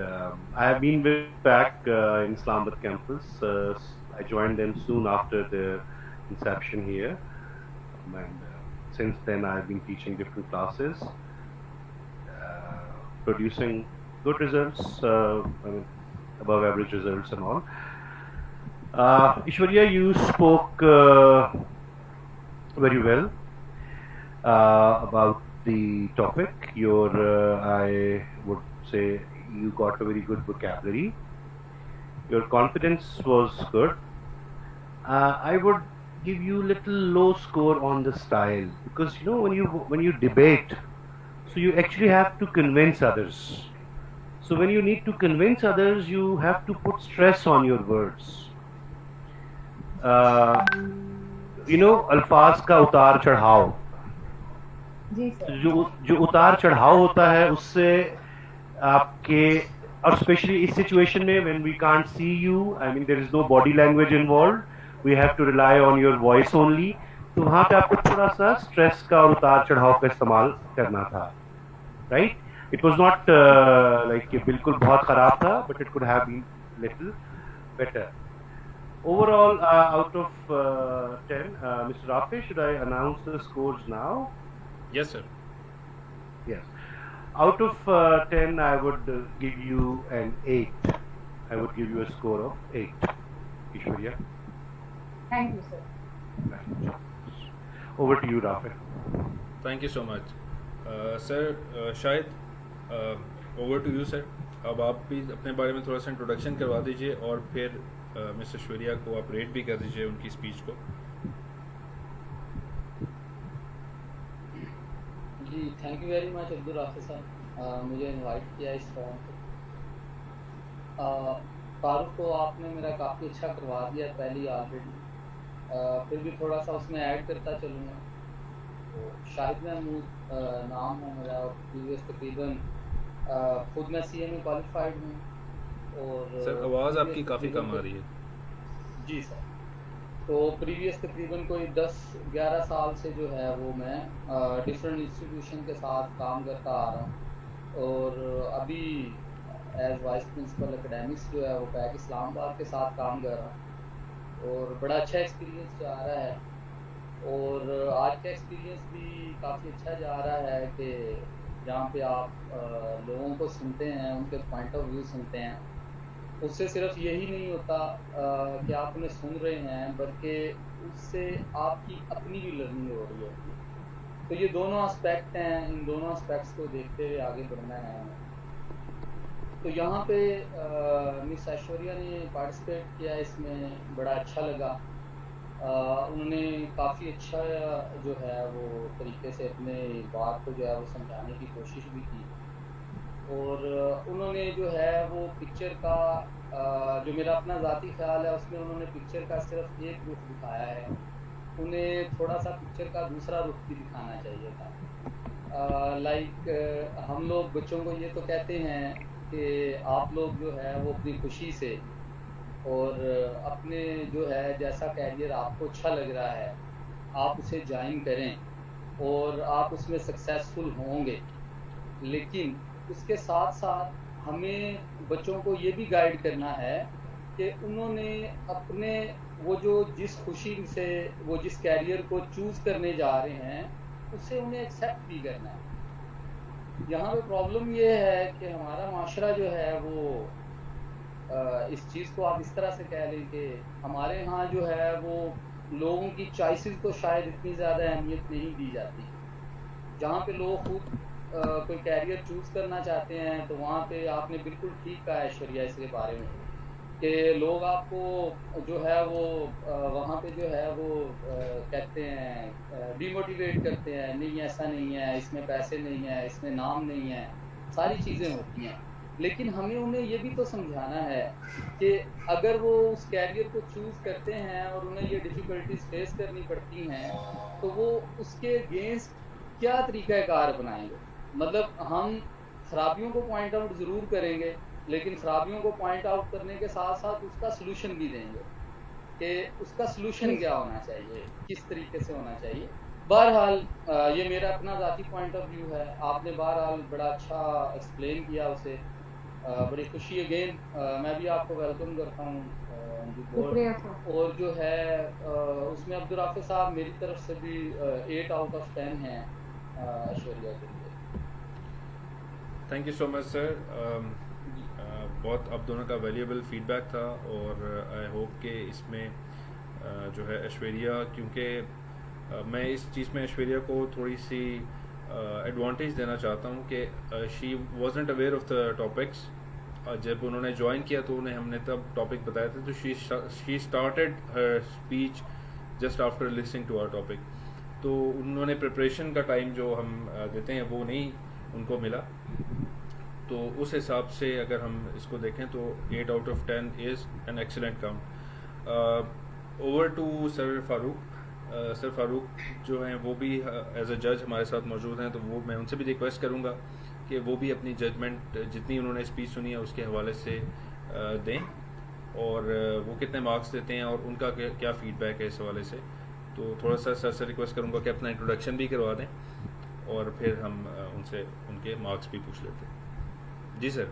I have been with PAC in Islamabad campus. I joined them soon after the inception here. And since then I've been teaching different classes, producing good results, above average results and all. Ishwarya, you spoke very well about the topic. I would say you got a very good vocabulary. Your confidence was good. I would give you little low score on the style, because you know when you debate, so you actually have to convince others. So when you need to convince others, you have to put stress on your words. अल्फाज का उतार चढ़ाव, जी sir. जो उतार चढ़ाव होता है उससे आपके, और स्पेशली इस सिचुएशन में when we can't see you, I mean there is no body language involved, we have to rely on your voice only, तो वहाँ पे आपको थोड़ा सा स्ट्रेस का और उतार चढ़ाव का इस्तेमाल करना था, right? It was not like बिल्कुल बहुत खराब था, but it could have been little better. Overall, out of 10, Mr. Rafi, should I announce the scores now? Yes sir. Yes. Out of 10, I would give you an 8. I would give you a score of 8. Ishwarya. Thank you sir. Over to you, Rafi. Thank you so much sir. शायद over to you sir. अब आप भी अपने बारे में थोड़ा सा introduction करवा दीजिए और फिर मिस ऐश्वर्या को आप रेट भी कर दीजिए उनकी स्पीच को। जी thank you very much Abdul Rafi साहब, मुझे इनवाइट किया इस फॉर्म पे। फारूक को आपने मेरा काफ़ी अच्छा करवा दिया पहले ऑलरेडी, फिर भी थोड़ा सा उसमें ऐड करता चलूँगा। तो शाहिद महमूद नाम है मेरा, और प्रीवियस तकरीबन खुद मैं CA में क्वालिफाइड हूँ। और सर आवाज़ आपकी काफ़ी कम आ रही है। जी सर। तो प्रीवियस तकरीबन कोई 10-11 साल से जो है वो मैं डिफरेंट इंस्टीट्यूशन के साथ काम करता आ रहा हूँ, और अभी एज वाइस प्रिंसिपल एकेडमिक्स जो है वो पैक इस्लामाबाद के साथ काम कर रहा हूँ, और बड़ा अच्छा एक्सपीरियंस जा रहा है। और आज का एक्सपीरियंस भी काफ़ी अच्छा जा रहा है कि जहाँ पे आप लोगों को सुनते हैं, उनके पॉइंट ऑफ व्यू सुनते हैं, उससे सिर्फ यही नहीं होता कि आप उन्हें सुन रहे हैं, बल्कि उससे आपकी अपनी भी लर्निंग हो रही है। तो ये दोनों एस्पेक्ट हैं, इन दोनों एस्पेक्ट्स को देखते हुए आगे बढ़ना है हमें। तो यहाँ पे मिस ऐश्वर्या ने पार्टिसिपेट किया, इसमें बड़ा अच्छा लगा। उन्होंने काफ़ी अच्छा जो है वो तरीके से अपने बात को जो है वो समझाने की कोशिश भी की। और उन्होंने जो है वो पिक्चर का जो मेरा अपना ज़ाती ख़्याल है उसमें उन्होंने पिक्चर का सिर्फ एक रुख दिखाया है, उन्हें थोड़ा सा पिक्चर का दूसरा रुख भी दिखाना चाहिए था। लाइक हम लोग बच्चों को ये तो कहते हैं कि आप लोग जो है वो अपनी खुशी से और अपने जो है जैसा कैरियर आपको अच्छा लग रहा है आप उसे ज्वाइन करें और आप उसमें सक्सेसफुल होंगे, लेकिन उसके साथ साथ हमें बच्चों को ये भी गाइड करना है कि उन्होंने अपने वो जो जिस खुशी से वो जिस कैरियर को चूज़ करने जा रहे हैं उसे उन्हें एक्सेप्ट भी करना है। यहाँ पे प्रॉब्लम ये है कि हमारा माशरा जो है वो इस चीज़ को आप इस तरह से कह लें कि हमारे यहाँ जो है वो लोगों की चॉइसेस को शायद इतनी ज़्यादा अहमियत नहीं दी जाती। जहाँ पे लोग खुद कोई कैरियर चूज़ करना चाहते हैं तो वहाँ पे आपने बिल्कुल ठीक कहा ऐश्वर्या इसके बारे में कि लोग आपको जो है वो वहाँ पे जो है वो कहते हैं डिमोटिवेट करते हैं, नहीं ऐसा नहीं है, इसमें पैसे नहीं है, इसमें नाम नहीं है, सारी चीज़ें होती हैं। लेकिन हमें उन्हें ये भी तो समझाना है कि अगर वो उस कैरियर को चूज़ करते हैं और उन्हें ये डिफ़िकल्टीज फेस करनी पड़ती हैं तो वो उसके अगेंस्ट क्या तरीक़ाकार अपनाएंगे। मतलब हम खराबियों को पॉइंट आउट ज़रूर करेंगे, लेकिन खराबियों को पॉइंट आउट करने के साथ साथ उसका सलूशन भी देंगे कि उसका सलूशन क्या होना चाहिए, किस तरीके से होना चाहिए। बहरहाल ये मेरा अपना ज़ाती पॉइंट ऑफ व्यू है। आपने बहरहाल बड़ा अच्छा एक्सप्लेन किया उसे, बड़ी खुशी अगेन मैं भी आपको वेलकम करता हूँ शुक्रिया सर। और जो है उसमें अब्दुल साहब मेरी तरफ से भी 8 आउट ऑफ 10 हैं ऐश्वर्या के लिए। Thank you so much sir. बहुत आप दोनों का वैल्यूएबल फीडबैक था और आई होप कि इसमें जो है ऐश्वर्या, क्योंकि मैं इस चीज़ में ऐश्वर्या को थोड़ी सी एडवांटेज देना चाहता हूँ कि she wasn't aware of the topics. जब उन्होंने ज्वाइन किया तो उन्हें हमने तब टॉपिक बताया था, तो she started her speech just after listening to our topic. तो उन्होंने प्रिपरेशन का टाइम जो हम देते हैं वो नहीं उनको मिला। तो उस हिसाब से अगर हम इसको देखें तो 8 out of 10 is an excellent count. Over to sir Farooq. Sir Farooq जो हैं वो भी एज अ जज हमारे साथ मौजूद हैं, तो वो मैं उनसे भी रिक्वेस्ट करूंगा कि वो भी अपनी जजमेंट जितनी उन्होंने स्पीच सुनी है उसके हवाले से दें और वो कितने मार्क्स देते हैं और उनका क्या फीडबैक है इस हवाले से। तो थोड़ा सा सर से रिक्वेस्ट करूंगा कि अपना इंट्रोडक्शन भी करवा दें और फिर हम उनसे उनके मार्क्स भी पूछ लेते हैं। जी सर।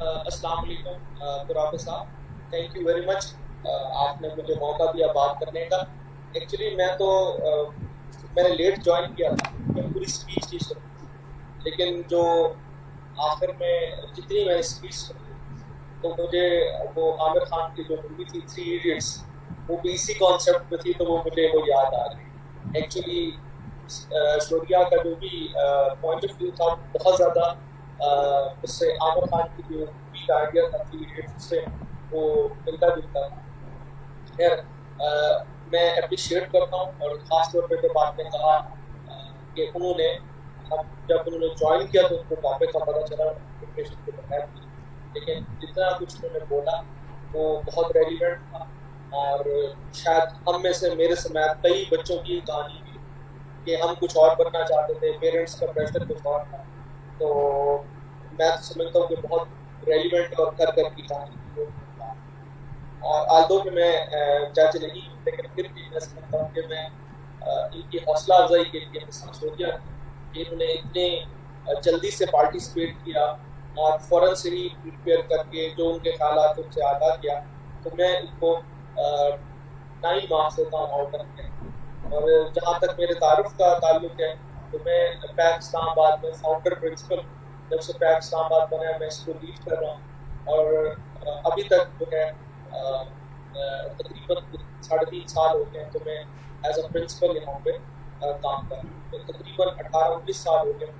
अस्सलाम वालेकुम कुराब साहब, थैंक यू वेरी मच। आपने मुझे मौका दिया बात करने का। एक्चुअली मैंने लेट ज्वाइन किया था, मैं पूरी स्पीच नहीं सुनी, लेकिन जो आखिर में जितनी मैंने स्पीच सुनी तो मुझे वो आमिर खान की जो मूवी थी 3 इडियट्स, वो भी इसी कॉन्सेप्ट में थी, तो वो मुझे वो याद आ रही। एक्चुअली ऐश्वर्या का जो भी पॉइंट ऑफ व्यू था बहुत ज़्यादा उससे आमिर खान की जो वीक आइडिया था 3 इडियट्स से वो मिलता जुलता था। खैर मैं अप्रिशिएट करता हूँ और ख़ास तौर पर जब आपने कहा कि उन्होंने जब उन्होंने ज्वाइन किया तो उनको टॉपिक का पता चला, प्रिपरेशन के बगैर थी, लेकिन जितना कुछ उन्होंने बोला वो बहुत रेलिवेंट था। और शायद हम में से मेरे समेत कई बच्चों की कहानी थी कि हम कुछ और बनना चाहते थे, पेरेंट्स का प्रेशर कुछ और था। तो मैं समझता हूँ कि बहुत रेलिवेंट और कर की कहानी थी। और आल्दो में मैं जज नहीं, लेकिन फिर भी मैं समझता हूँ कि मैं इनकी हौसला अफजाई के लिए ऐश्वर्या कि इन्होंने इतने जल्दी से पार्टिसिपेट किया और फ़ौरन से ही प्रिपेयर करके जो उनके ख्यालात उनसे आगाह किया, तो मैं इनको 9 मार्क्स देता हूँ आउट ऑफ 10। और जहाँ तक मेरे तारुफ का ताल्लुक है तो मैं पैक इस्लामाबाद में फाउंडर प्रिंसिपल, जब से पैक इस्लामाबाद बना है मैं इसको लीड कर रहा हूँ और अभी तक जो है तकरीबन 3.5 साल हो गए हैं, तो मैं एज अ प्रिंसिपल यहाँ पे काम कर रहा हूँ। तो तकरीबन 18-19 साल हो गए हैं,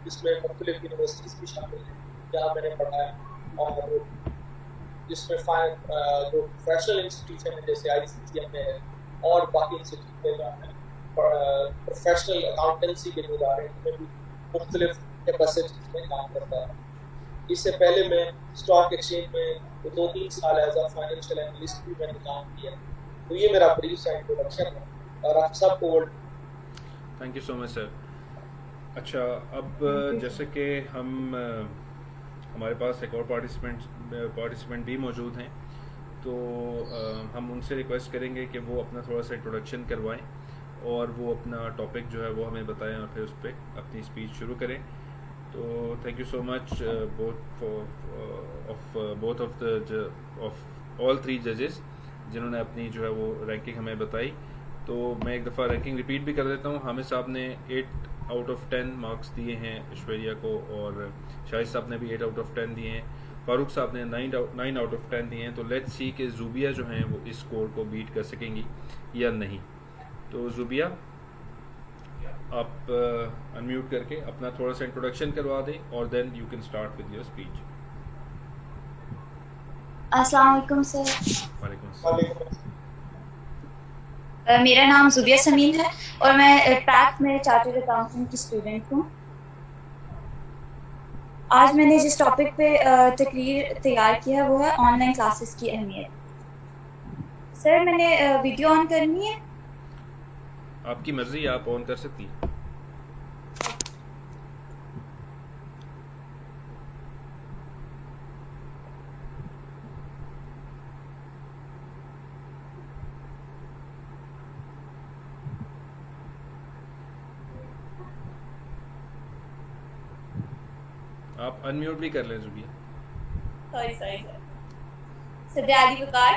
जिसमें मुख्तलिफ यूनिवर्सिटीज़ भी शामिल हैं जहाँ मैंने पढ़ा है। और जिसमें जो प्रोफेशनल इंस्टीट्यूशन है जैसे ICCM है और बाकी इंस्टीट्यूट में जो है प्रोफेशनल अकाउंटेंसी के इदारे में भी मुख्तलिफ कैपेसिटीज में काम करता है। इससे पहले मैं स्टॉक एक्सचेंज में 2-3 साल एज अ फाइनेंशियल एनालिस्ट भी मैंने काम किया। तो ये मेरा ब्रीफ सा इंट्रोडक्शन है और आप सबको thank you so much sir. अच्छा, अब जैसे कि हमारे पास एक और पार्टिसिपेंट भी मौजूद हैं, तो हम उनसे रिक्वेस्ट करेंगे कि वो अपना थोड़ा सा इंट्रोडक्शन करवाएं और वो अपना टॉपिक जो है वो हमें बताएं और फिर उस पर अपनी स्पीच शुरू करें। तो thank you so much both of all 3 जजेस जिन्होंने अपनी जो है वो रैंकिंग हमें बताई। तो मैं एक दफ़ा रैंकिंग रिपीट भी कर देता हूँ। हामिद साहब ने 8 आउट ऑफ 10 मार्क्स दिए हैं ऐश्वर्या को, और शाहिद साहब ने भी 8 आउट ऑफ 10 दिए हैं, फारूक साहब ने 9 आउट ऑफ 10 दिए हैं। तो लेट्स सी कि ज़ुबिया जो हैं वो इस स्कोर को बीट कर सकेंगी या नहीं। तो ज़ुबिया, आप अनम्यूट करके अपना थोड़ा सा इंट्रोडक्शन करवा दें और then you can start with your speech. अस्सलाम वालेकुम सर। वालेकुम अस्सलाम। मेरा नाम ज़ुबिया समीन है और मैं टैक्स में चार्टर्ड अकाउंटेंट की स्टूडेंट हूँ। आज मैंने जिस टॉपिक पे तकरीर तैयार किया है वो है ऑनलाइन क्लासेस की अहमियत। सर, मैंने वीडियो ऑन करनी है? आपकी मर्जी, आप ऑन कर सकती हैं। आप अनम्यूट भी कर लें ज़ुबिया। Sorry sir. सब्याली वकार,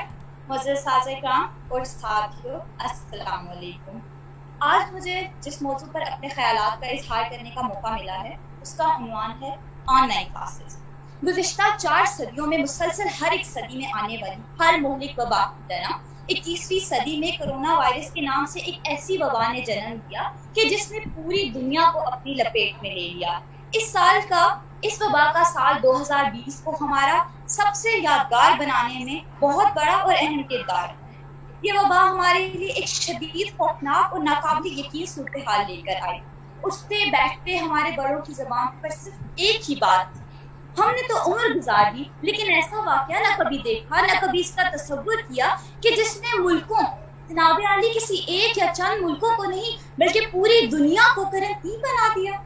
मुझे साज़-ए-कराम और साथियों, अस्सलाम वालेकुम। आज मुझे जिस मौजू पर अपने ख्यालात का इजहार करने का मौका मिला है उसका उन्वान है ऑनलाइन क्लासेस। गुज़िश्ता 4 सदियों में मुसलसल हर एक सदी में आने वाली हर मुहलिक वबा की तरह 21वीं सदी में कोरोना वायरस के नाम से एक ऐसी वबा ने जन्म दिया कि जिसने पूरी दुनिया को अपनी लपेट में ले लिया। इस वबा का साल 2020 को हमारा सबसे यादगार बनाने में बहुत बड़ा और अहम किरदार है। ये वबा हमारे लिए एक शदीद खौफनाक और नाकाबिल यकीन सूरत हाल लेकर आई। उठते बैठते हमारे बड़ों की ज़बान पर सिर्फ एक ही बात थी, हमने तो उम्र गुजार दी लेकिन ऐसा वाकया न कभी देखा, न कभी इसका तसव्वुर किया कि जिसने मुल्कों, जनाब आली किसी एक या चंद मुल्कों को नहीं बल्कि पूरी दुनिया को करंटीन बना दिया।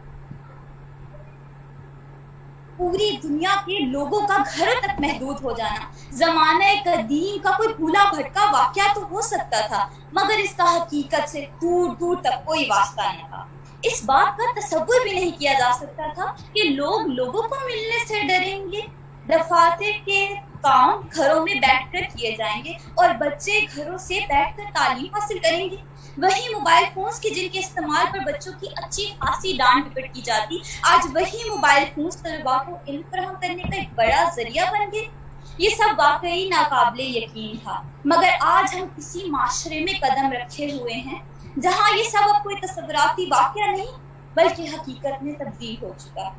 पूरी दुनिया के लोगों का घरों तक महदूद हो जाना ज़माने कदीम का कोई भूला भटका वाकया तो हो सकता था, मगर इसका हकीकत से दूर दूर तक कोई वास्ता न था। इस बात का तसव्वुर भी नहीं किया जा सकता था कि लोग लोगों को मिलने से डरेंगे, दफातर के काम घरों में बैठकर किए जाएंगे और बच्चे घरों से बैठकर तालीम हासिल करेंगे। वही मोबाइल फोन्स के जिनके इस्तेमाल पर बच्चों की अच्छी खासी डांट डपट की जाती, आज वही मोबाइल फोन्स तलबा को इल्म फराहम करने का एक बड़ा जरिया बन गए। ये सब वाकई नाकाबिले यकीन था, मगर आज हम किसी माशरे में कदम रखे हुए हैं जहाँ ये सब अब कोई तस्वुराती वाकया नहीं बल्कि हकीकत में तब्दील हो चुका है।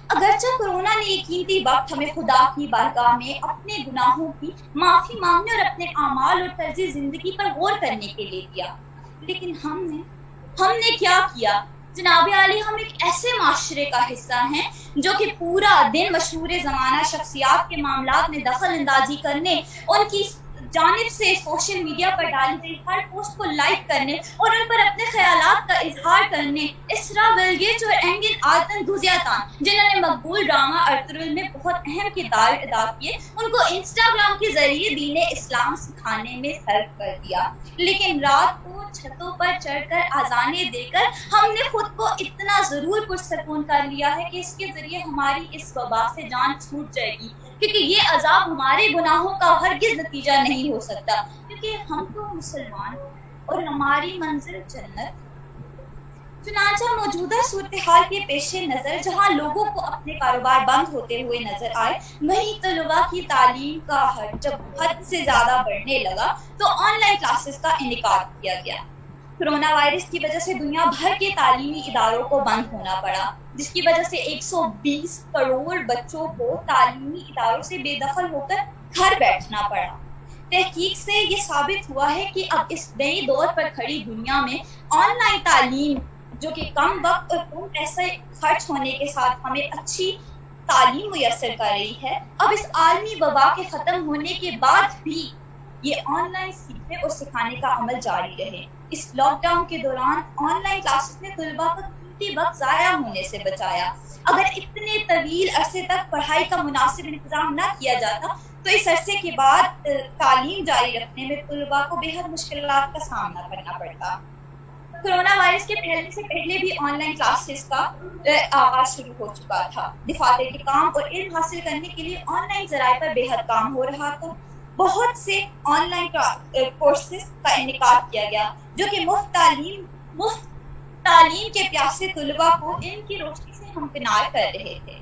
अगरचे कोरोना ने ये कीमती वक्त हमें खुदा की बारगाह में अपने गुनाहों की माफी मांगने और अपने अमाल और तर्ज जिंदगी पर गौर करने के लिए दिया, लेकिन हमने क्या किया? जनाब आली, हम एक ऐसे माशरे का हिस्सा हैं जो कि पूरा दिन मशहूर ज़माना शख्सियात के मामलात में दखल अंदाजी करने, उनकी जानिब से सोशल मीडिया पर डाली गई हर पोस्ट को लाइक करने और उन पर अपने ख्यालात का इजहार करने, इसरा वेलगेज और एंगिन आतन दुजियातान, जिन्होंने मकबूल ड्रामा अर्तुगरुल में बहुत अहम किरदार अदा किए, उनको इंस्टाग्राम के जरिए दीन इस्लाम सिखाने में सर्व कर दिया। लेकिन रात को छतों पर चढ़कर आजाने देकर हमने खुद को इतना जरूर पुरसकून कर लिया है कि इसके जरिए हमारी इस वबा से जान छूट जाएगी, क्योंकि ये अजाब हमारे गुनाहों का हरगिज नतीजा नहीं हो सकता, क्योंकि हम तो मुसलमान और हमारी मंजिल जन्नत। चुनांचा मौजूदा सूरत हाल के पेशे नजर जहाँ लोगों को अपने कारोबार बंद होते हुए नजर आए, वहीं तलबा की तालीम का हर जब हद से ज्यादा बढ़ने लगा तो ऑनलाइन क्लासेस का इनेकार किया गया। कोरोना वायरस की वजह से दुनिया भर के तालीमी इदारों को बंद होना पड़ा, जिसकी वजह से 120 करोड़ बच्चों को तालीमी इदारों से बेदखल होकर घर बैठना पड़ा। तहकीक से ये साबित हुआ है कि अब इस नए दौर पर खड़ी दुनिया में ऑनलाइन तालीम, जो कि कम वक्त और कम पैसे खर्च होने के साथ हमें अच्छी तालीम मुयस्सर कर रही है, अब इस आलमी वबा के खत्म होने के बाद भी ये ऑनलाइन सीखने और सिखाने का अमल जारी रहे। इस लॉकडाउन के दौरान ऑनलाइन क्लासेस ने तलबा का कीमती वक्त ज़ाया होने से बचाया। अगर इतने तवील अरसे तक पढ़ाई का मुनासिब इंतजाम न किया जाता तो इस अरसे के बाद तालीम जारी रखने में तलबा को बेहद मुश्किलात का सामना करना पड़ता। कोरोना वायरस के फैलने से पहले भी ऑनलाइन क्लासेस का आगाज शुरू हो चुका था। दिफाते के काम और इल्म हासिल करने के लिए ऑनलाइन जराए पर बेहद काम हो रहा था। बहुत से ऑनलाइन कोर्सेज का इनेकाद किया गया जो कि मुफ्त तालीम के प्यासे तलबा को इनकी रोशनी से हमकिनार कर रहे थे।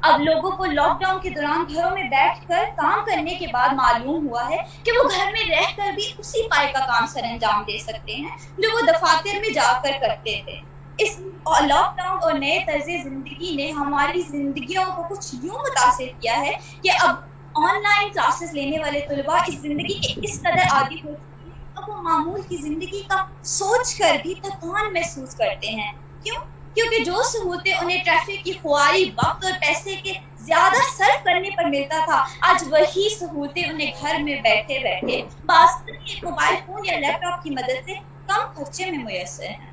अब लोगों को लॉकडाउन के दौरान घरों में बैठकर काम करने के बाद मालूम हुआ है कि वो घर में रहकर भी उसी पाए का काम सरअंजाम दे सकते हैं जो वो दफातर में जाकर करते थे। इस लॉकडाउन और नए तर्ज़े जिंदगी ने हमारी जिंदगियों को कुछ यूं मुतासिर किया है कि अब ऑनलाइन क्लासेस लेने वाले तलबा इस जिंदगी के इस कदर आदी हो चुके हैं, अब वो मामूल की जिंदगी का सोच कर भी थकान महसूस करते हैं। क्यों? क्योंकि जो सहूलतें उन्हें ट्रैफिक की खुआरी, वक्त और पैसे के ज्यादा सर्व करने पर मिलता था, आज वही सहूलतें उन्हें घर में बैठे बैठे एक मोबाइल फोन या लैपटॉप की मदद से कम खर्चे में मुयस्सर है।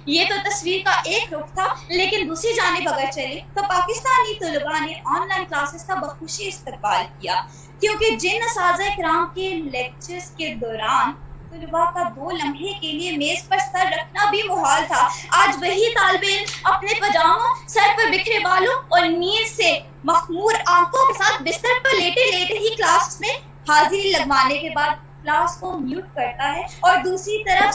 ये तो तस्वीर का एक रुख था, लेकिन दूसरी जानिब अगर चले तो पाकिस्तानी तलबा ने ऑनलाइन क्लासेस का बखुशी इस्तकबाल किया, क्योंकि जिन असातिज़ा किराम के लेक्चर्स के दौरान तलबा का 2 लम्हे के लिए मेज पर सर रखना भी मुहाल था, आज वही तालिब इल्म अपने पजामों, सर पर बिखरे बालों और नींद से मखमूर आंखों के साथ बिस्तर पर लेटे लेटे ही क्लास में हाजिरी लगवाने के बाद क्लास को म्यूट करता है और दूसरी तरफ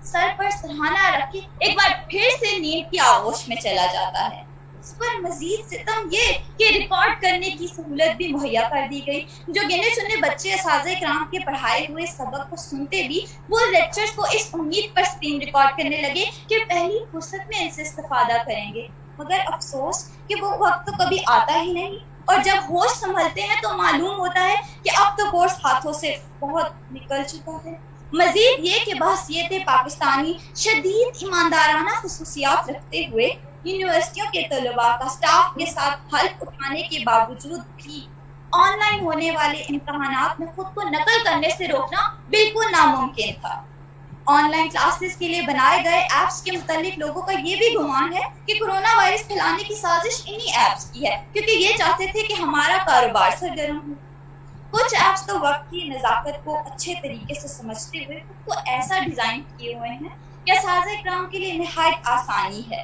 सर पर सरहाना रख के एक बार फिर से नींद की आगोश में चला जाता है। इस पर मजीद सितम ये कि रिकॉर्ड करने की सहूलत भी मुहैया कर दी गई। जो गिने चुने बच्चे असातिज़ा किराम के पढ़ाए हुए सबक को सुनते भी वो लेक्चर्स को इस उम्मीद पर स्क्रीन रिकॉर्ड करने लगे कि पहली फुर्सत में इनसे इस्तेफादा करेंगे, मगर अफसोस कि वो वक्त तो कभी आता ही नहीं और जब होश संभलते हैं तो मालूम होता है कि अब तो कोर्स हाथों से बहुत निकल चुका है। मजीद ये कि बहसीयत पाकिस्तानी शदीद ईमानदाराना खुसूसियात रखते हुए यूनिवर्सिटियों के तलबा का स्टाफ के साथ हल्फ उठाने के बावजूद भी ऑनलाइन होने वाले इम्तहानात में खुद को नकल करने से रोकना बिल्कुल नामुमकिन था। ऑनलाइन क्लासेस के लिए बनाए गए ऐप्स के मुतालिक लोगों का ये भी गुमान है कि कोरोना वायरस फैलाने की साजिश इन्हीं ऐप्स की है, क्योंकि ये चाहते थे कि हमारा कारोबार सरगर्म हो। कुछ ऐप्स तो वक्त की नज़ाकत को अच्छे तरीके से समझते हुए खुद को ऐसा डिजाइन किए हुए हैं कि असातिज़ा किराम के लिए निहायत आसानी है,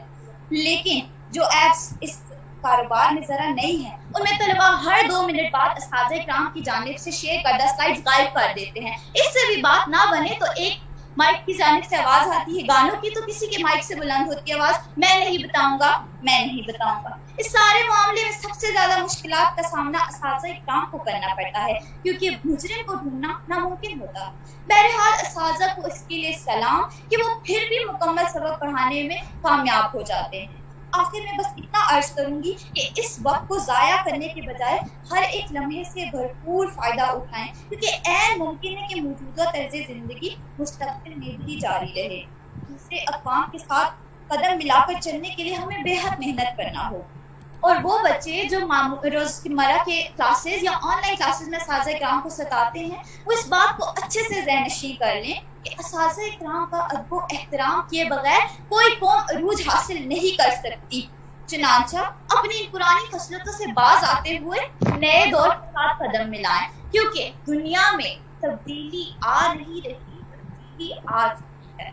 लेकिन जो ऐप्स इस कारोबार में जरा नहीं है उनमें तलबा हर 2 मिनट बाद असातिज़ा किराम की जानिब से शेयर करदा स्लाइड्स गायब कर देते हैं। इससे भी बात ना बने तो एक माइक की जानिब से आवाज आती है, गानों की तो किसी के माइक से बुलंद होती है आवाज, मैं नहीं बताऊंगा। इस सारे मामले में सबसे ज्यादा मुश्किलात का सामना असातिज़ा किराम को करना पड़ता है, क्योंकि मुजरिम को ढूंढना नामुमकिन होता। बहरहाल असातिज़ा को इसके लिए सलाम कि वो फिर भी मुकम्मल सबक पढ़ाने में कामयाब हो जाते हैं। आखिर में बस इतना अर्ज करूंगी कि इस वक्त को जाया करने के बजाय हर एक लम्हे से भरपूर फायदा उठाएं, क्योंकि ऐन मुमकिन है कि मौजूदा तर्ज़े जिंदगी मुस्तक़बिल में भी जारी रहे। दूसरे अक़वाम के साथ कदम मिलाकर चलने के लिए हमें बेहद मेहनत करना होगा। और वो बच्चे जो रोज़मर्रा के क्लासेस या ऑनलाइन क्लासेस में असातिज़ा किराम को सताते हैं, वो इस बात को अच्छे से ज़हनशीं कर लें कि असातिज़ा किराम का अदब व एहतराम किए बगैर कोई कौम अरूज हासिल नहीं कर सकती। चुनांचा अपनी पुरानी खसलतों से बाज आते हुए नए दौर के साथ कदम मिलाएं, क्योंकि दुनिया में तब्दीली आ चुकी है।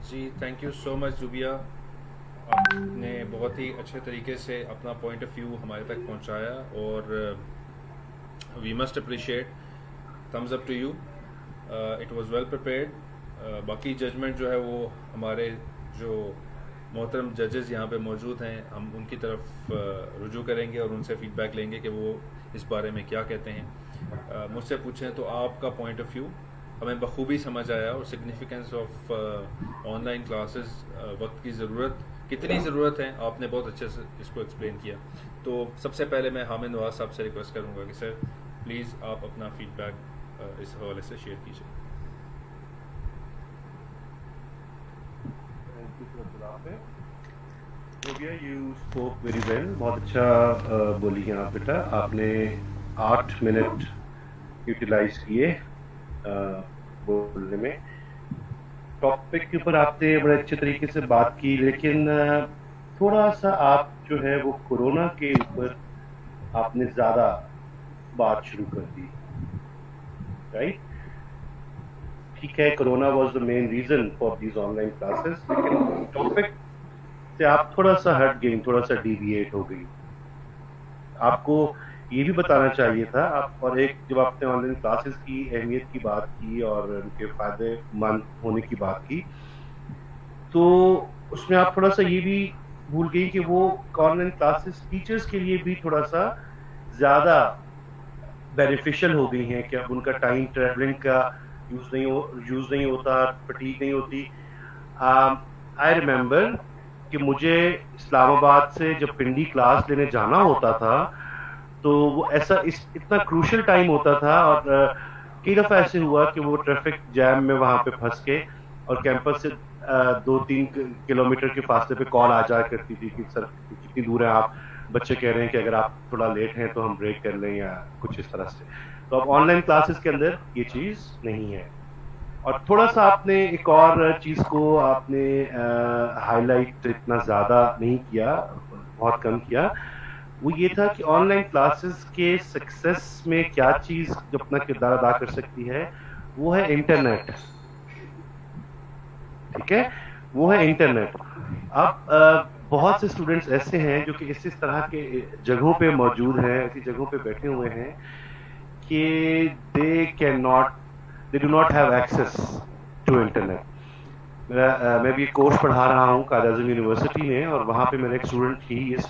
जी thank you so much Zubia, आपने बहुत ही अच्छे तरीके से अपना पॉइंट ऑफ व्यू हमारे तक पहुंचाया और we must appreciate, thumbs up to you, it was well prepared. बाकी जजमेंट जो है वो हमारे जो मोहतरम जजेस यहाँ पे मौजूद हैं, हम उनकी तरफ रुजू करेंगे और उनसे फीडबैक लेंगे कि वो इस बारे में क्या कहते हैं। मुझसे पूछें तो आपका पॉइंट ऑफ व्यू हमें बखूबी समझ आया और सिग्निफिकेंस ऑफ ऑनलाइन क्लासेस, वक्त की ज़रूरत कितनी ज़रूरत है, आपने बहुत अच्छे से इसको एक्सप्लेन किया। तो सबसे पहले मैं हामिद नवाज साहब से रिक्वेस्ट करूँगा कि सर प्लीज़ आप अपना फीडबैक इस हवाले से शेयर कीजिए। यू स्पोक वेरी वेल, बहुत अच्छा बोली हैं आप बेटा। आपने 8 मिनट यूटिलाइज किए बोलने में। टॉपिक के ऊपर आपने बड़े अच्छे तरीके से बात की, लेकिन थोड़ा सा आप जो है वो कोरोना के ऊपर आपने ज़्यादा बात शुरू कर दी, राइट? ठीक है, corona was the main reason for these online classes, लेकिन टॉपिक से आप थोड़ा सा हट गई, थोड़ा सा डिविएट हो गई। आपको ये भी बताना चाहिए था आप, और एक जब आपने ऑनलाइन क्लासेस की अहमियत की बात की और उनके फायदेमंद होने की बात की, तो उसमें आप थोड़ा सा ये भी भूल गई कि वो ऑनलाइन क्लासेस टीचर्स के लिए भी थोड़ा सा ज़्यादा बेनिफिशियल हो गई हैं कि अब उनका टाइम ट्रैवलिंग का यूज़ नहीं होता, फटीग नहीं होती। आई रिमेम्बर कि मुझे इस्लामाबाद से जब पिंडी क्लास लेने जाना होता था, तो वो ऐसा इतना क्रूशल टाइम होता था, और कई दफ़ा ऐसे हुआ कि वो ट्रैफिक जैम में वहाँ पे फंस के, और कैंपस से 2-3 किलोमीटर के फासले पे कॉल आ जाया करती थी कि सर कितनी दूर है आप, बच्चे कह रहे हैं कि अगर आप थोड़ा लेट हैं तो हम ब्रेक कर लें या कुछ इस तरह से। तो अब ऑनलाइन क्लासेस के अंदर ये चीज़ नहीं है। और थोड़ा सा आपने एक और चीज़ को आपने हाईलाइट इतना ज़्यादा नहीं किया, बहुत कम किया, वो ये था कि ऑनलाइन क्लासेस के सक्सेस में क्या चीज़ अपना किरदार अदा कर सकती है, वो है इंटरनेट। ठीक है, वो है इंटरनेट। अब बहुत से स्टूडेंट्स ऐसे हैं जो कि इस तरह के जगहों पे मौजूद हैं, ऐसी जगहों पे बैठे हुए हैं कि they do not have access to internet. मैं भी कोर्स पढ़ा रहा हूँ कायद आज़म यूनिवर्सिटी में, और वहाँ पे मेरा एक student he is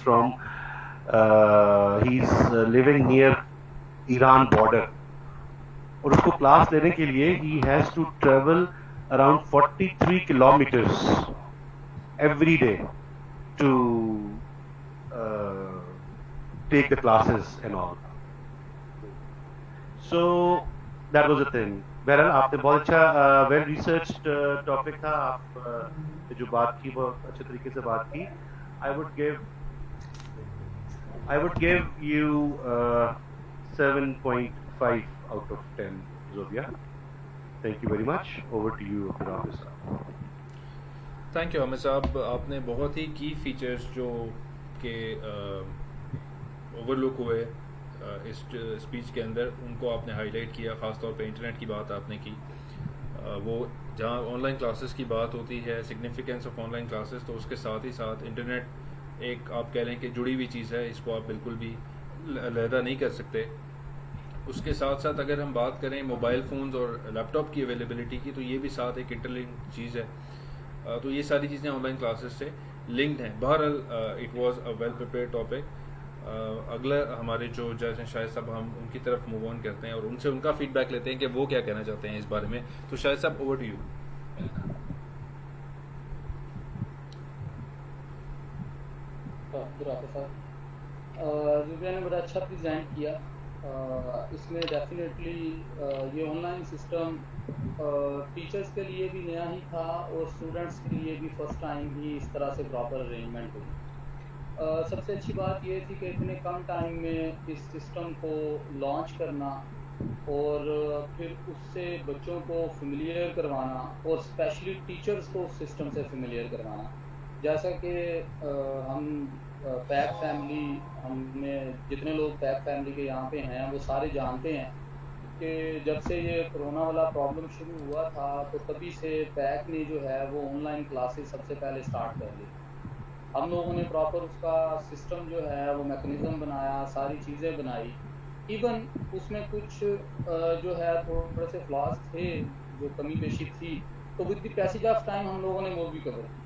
living near Iran border, और उसको क्लास लेने के लिए he has to travel around 43 kilometers every day to take the classes and all. So that was the thing. बहरहाल आपने बहुत अच्छा वेल रिसर्च्ड टॉपिक था, आप जो बात की बहुत अच्छे तरीके से बात की। I would give you 7.5 out of 10, Zobia. Thank you very much. Over to you, Abdul Saab. Thank you Hamid साहब, आपने बहुत ही की फीचर्स जो कि ओवरलुक हुए इस स्पीच के अंदर, उनको आपने हाईलाइट किया। ख़ास तौर पे इंटरनेट की बात आपने की, वो जहाँ ऑनलाइन क्लासेस की बात होती है, सिग्निफिकेंस ऑफ ऑनलाइन क्लासेस, तो उसके साथ ही साथ इंटरनेट एक आप कह लें कि जुड़ी हुई चीज़ है, इसको आप बिल्कुल भी अलहदा नहीं कर सकते। उसके साथ साथ अगर हम बात करें मोबाइल फ़ोन्स और लैपटॉप की अवेलेबिलिटी की, तो ये भी साथ एक इंटरलिंक चीज़ है। तो ये सारी चीज़ें ऑनलाइन क्लासेस से लिंक्ड हैं। बहरहाल it was a well prepared topic. अगला हमारे जो जज हैं शाहिद साहब, हम उनकी तरफ मूव ऑन करते हैं और उनसे उनका फीडबैक लेते हैं कि वो क्या कहना चाहते हैं इस बारे में। तो शाहिद साहब, ओवर टू यू। जुबिया ने बड़ा अच्छा प्रेजेंट किया। इसमें डेफिनेटली ये ऑनलाइन सिस्टम टीचर्स के लिए भी नया ही था और स्टूडेंट्स के लिए भी फर्स्ट टाइम ही इस तरह से प्रॉपर अरेंजमेंट हुई। सबसे अच्छी बात ये थी कि इतने कम टाइम में इस सिस्टम को लॉन्च करना और फिर उससे बच्चों को फेमिलियर करवाना और स्पेशली टीचर्स को उस सिस्टम से फेमिलियर करवाना। जैसा कि हम पैक फैमिली, हमने जितने लोग पैक फैमिली के यहाँ पे हैं वो सारे जानते हैं कि जब से ये कोरोना वाला प्रॉब्लम शुरू हुआ था तो तभी से पैक ने जो है वो ऑनलाइन क्लासेस सबसे पहले स्टार्ट कर दी। हम लोगों ने प्रॉपर उसका सिस्टम जो है वो मैकेनिज़्म बनाया, सारी चीज़ें बनाई। इवन उसमें कुछ जो है थोड़े से फ्लॉज थे, जो कमी पेशी थी, तो with the passage of time हम लोगों ने वो भी कवर की।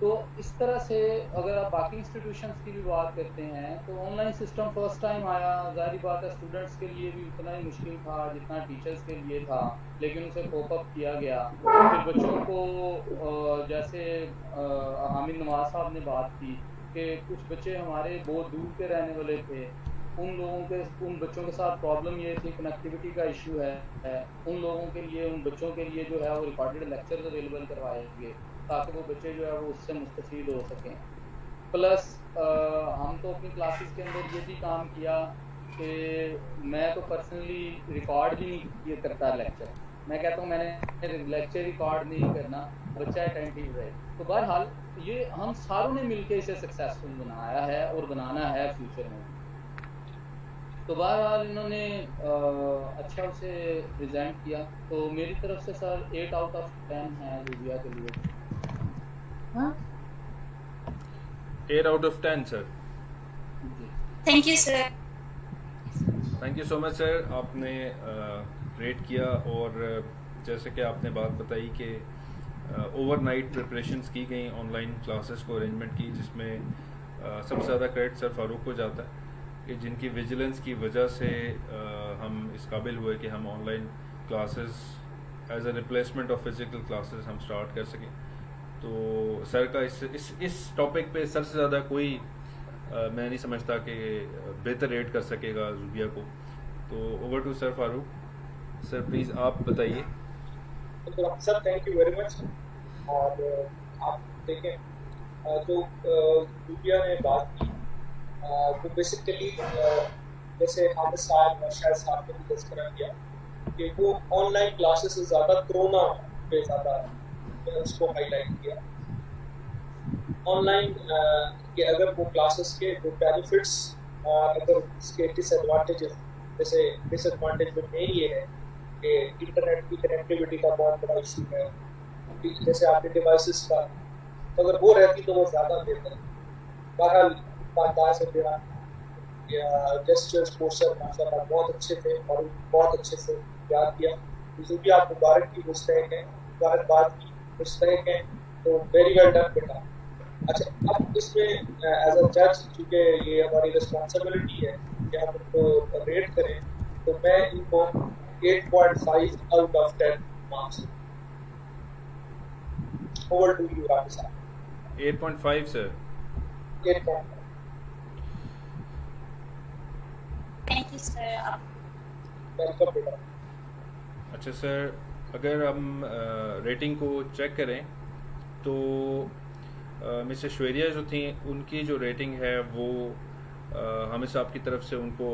तो इस तरह से अगर आप बाकी इंस्टीट्यूशंस की भी बात करते हैं तो ऑनलाइन सिस्टम फर्स्ट टाइम आया, ज़ाहिर बात है स्टूडेंट्स के लिए भी उतना ही मुश्किल था जितना टीचर्स के लिए था, लेकिन उसे कोप अप किया गया। फिर बच्चों को जैसे हामिद नवाज साहब ने बात की कि कुछ बच्चे हमारे बहुत दूर के रहने वाले थे, उन बच्चों के साथ प्रॉब्लम ये थी, कनेक्टिविटी का इशू है। उन लोगों के लिए, उन बच्चों के लिए जो है वो रिकॉर्डेड लेक्चर्स अवेलेबल करवाएंगे ताकि वो बच्चे जो है वो उससे मुस्तफ़ीद हो सकें। प्लस हम तो अपनी क्लासेस के अंदर ये भी काम किया कि मैं तो पर्सनली रिकॉर्ड भी नहीं करता लेक्चर। मैं कहता हूँ मैंने लेक्चर रिकॉर्ड नहीं करना, बच्चा अटेंटिव रहे। तो बहरहाल ये हम सारों ने मिलकर इसे सक्सेसफुल बनाया है और बनाना है फ्यूचर में। तो बहरहाल इन्होंने अच्छा उसे प्रेजेंट किया। तो मेरी तरफ से सर 8 आउट ऑफ 10 है रूबिया के लिए। हाँ 8 out of 10 sir. Thank you sir. Thank you so much sir, आपने रेट किया। और जैसे कि आपने बात बताई कि ओवरनाइट प्रिपरेशंस की गई ऑनलाइन क्लासेस को अरेंजमेंट की, जिसमें सबसे ज़्यादा क्रेडिट सर फारूक को जाता है कि जिनकी विजिलेंस की वजह से हम इस काबिल हुए कि हम online classes as a replacement of physical classes हम स्टार्ट कर सकें। तो सर का इस टॉपिक पे सबसे ज़्यादा कोई मैं नहीं समझता कि बेहतर रेट कर सकेगा ज़ुबिया को। तो over to sir Farooq. Sir please आप बताइए। Sir thank you very much. और आप देखें जो ज़ुबिया ने बात की तो बेसिकली जैसे हामिद साहब और शायद साहब ने भी तज़किरा किया कि वो ऑनलाइन क्लासेस से ज़्यादा कोरोना पे ज़्यादा उसको हाईलाइट किया। ऑनलाइन के अगर वो क्लासेस के जो बेनिफिट्स और अगर इसके डिसएडवांटेजेस, जैसे डिसएडवांटेज में मेन ये है कि इंटरनेट की कनेक्टिविटी का बहुत बड़ा इशू है। जैसे आपके डिवाइसेस का तो अगर वो रहती तो वो ज़्यादा बेहतर। बहरहाल बात से मेरा जेस्चर्स पोस्टर माशाल्लाह बहुत अच्छे थे और बहुत अच्छे से याद किया। जो भी आप मुबारक की मुस्तहक हैं, मुबारकबाद की मुस्तहक हैं, तो वेरी वेल डन बेटा। अच्छा, अब इसमें एज अ जज चूँकि ये हमारी रिस्पॉन्सिबिलिटी है कि हम उनको रेट करें, तो मैं इनको 8.5 out of 10 marks. Over to you Ram sahab. 8.5 sir. 8.5। Thank you sir. Welcome बेटा। अच्छा सर, अगर हम रेटिंग को चेक करें तो मिसेस श्वेरिया जो थी उनकी जो रेटिंग है वो हामिद साहब की तरफ से उनको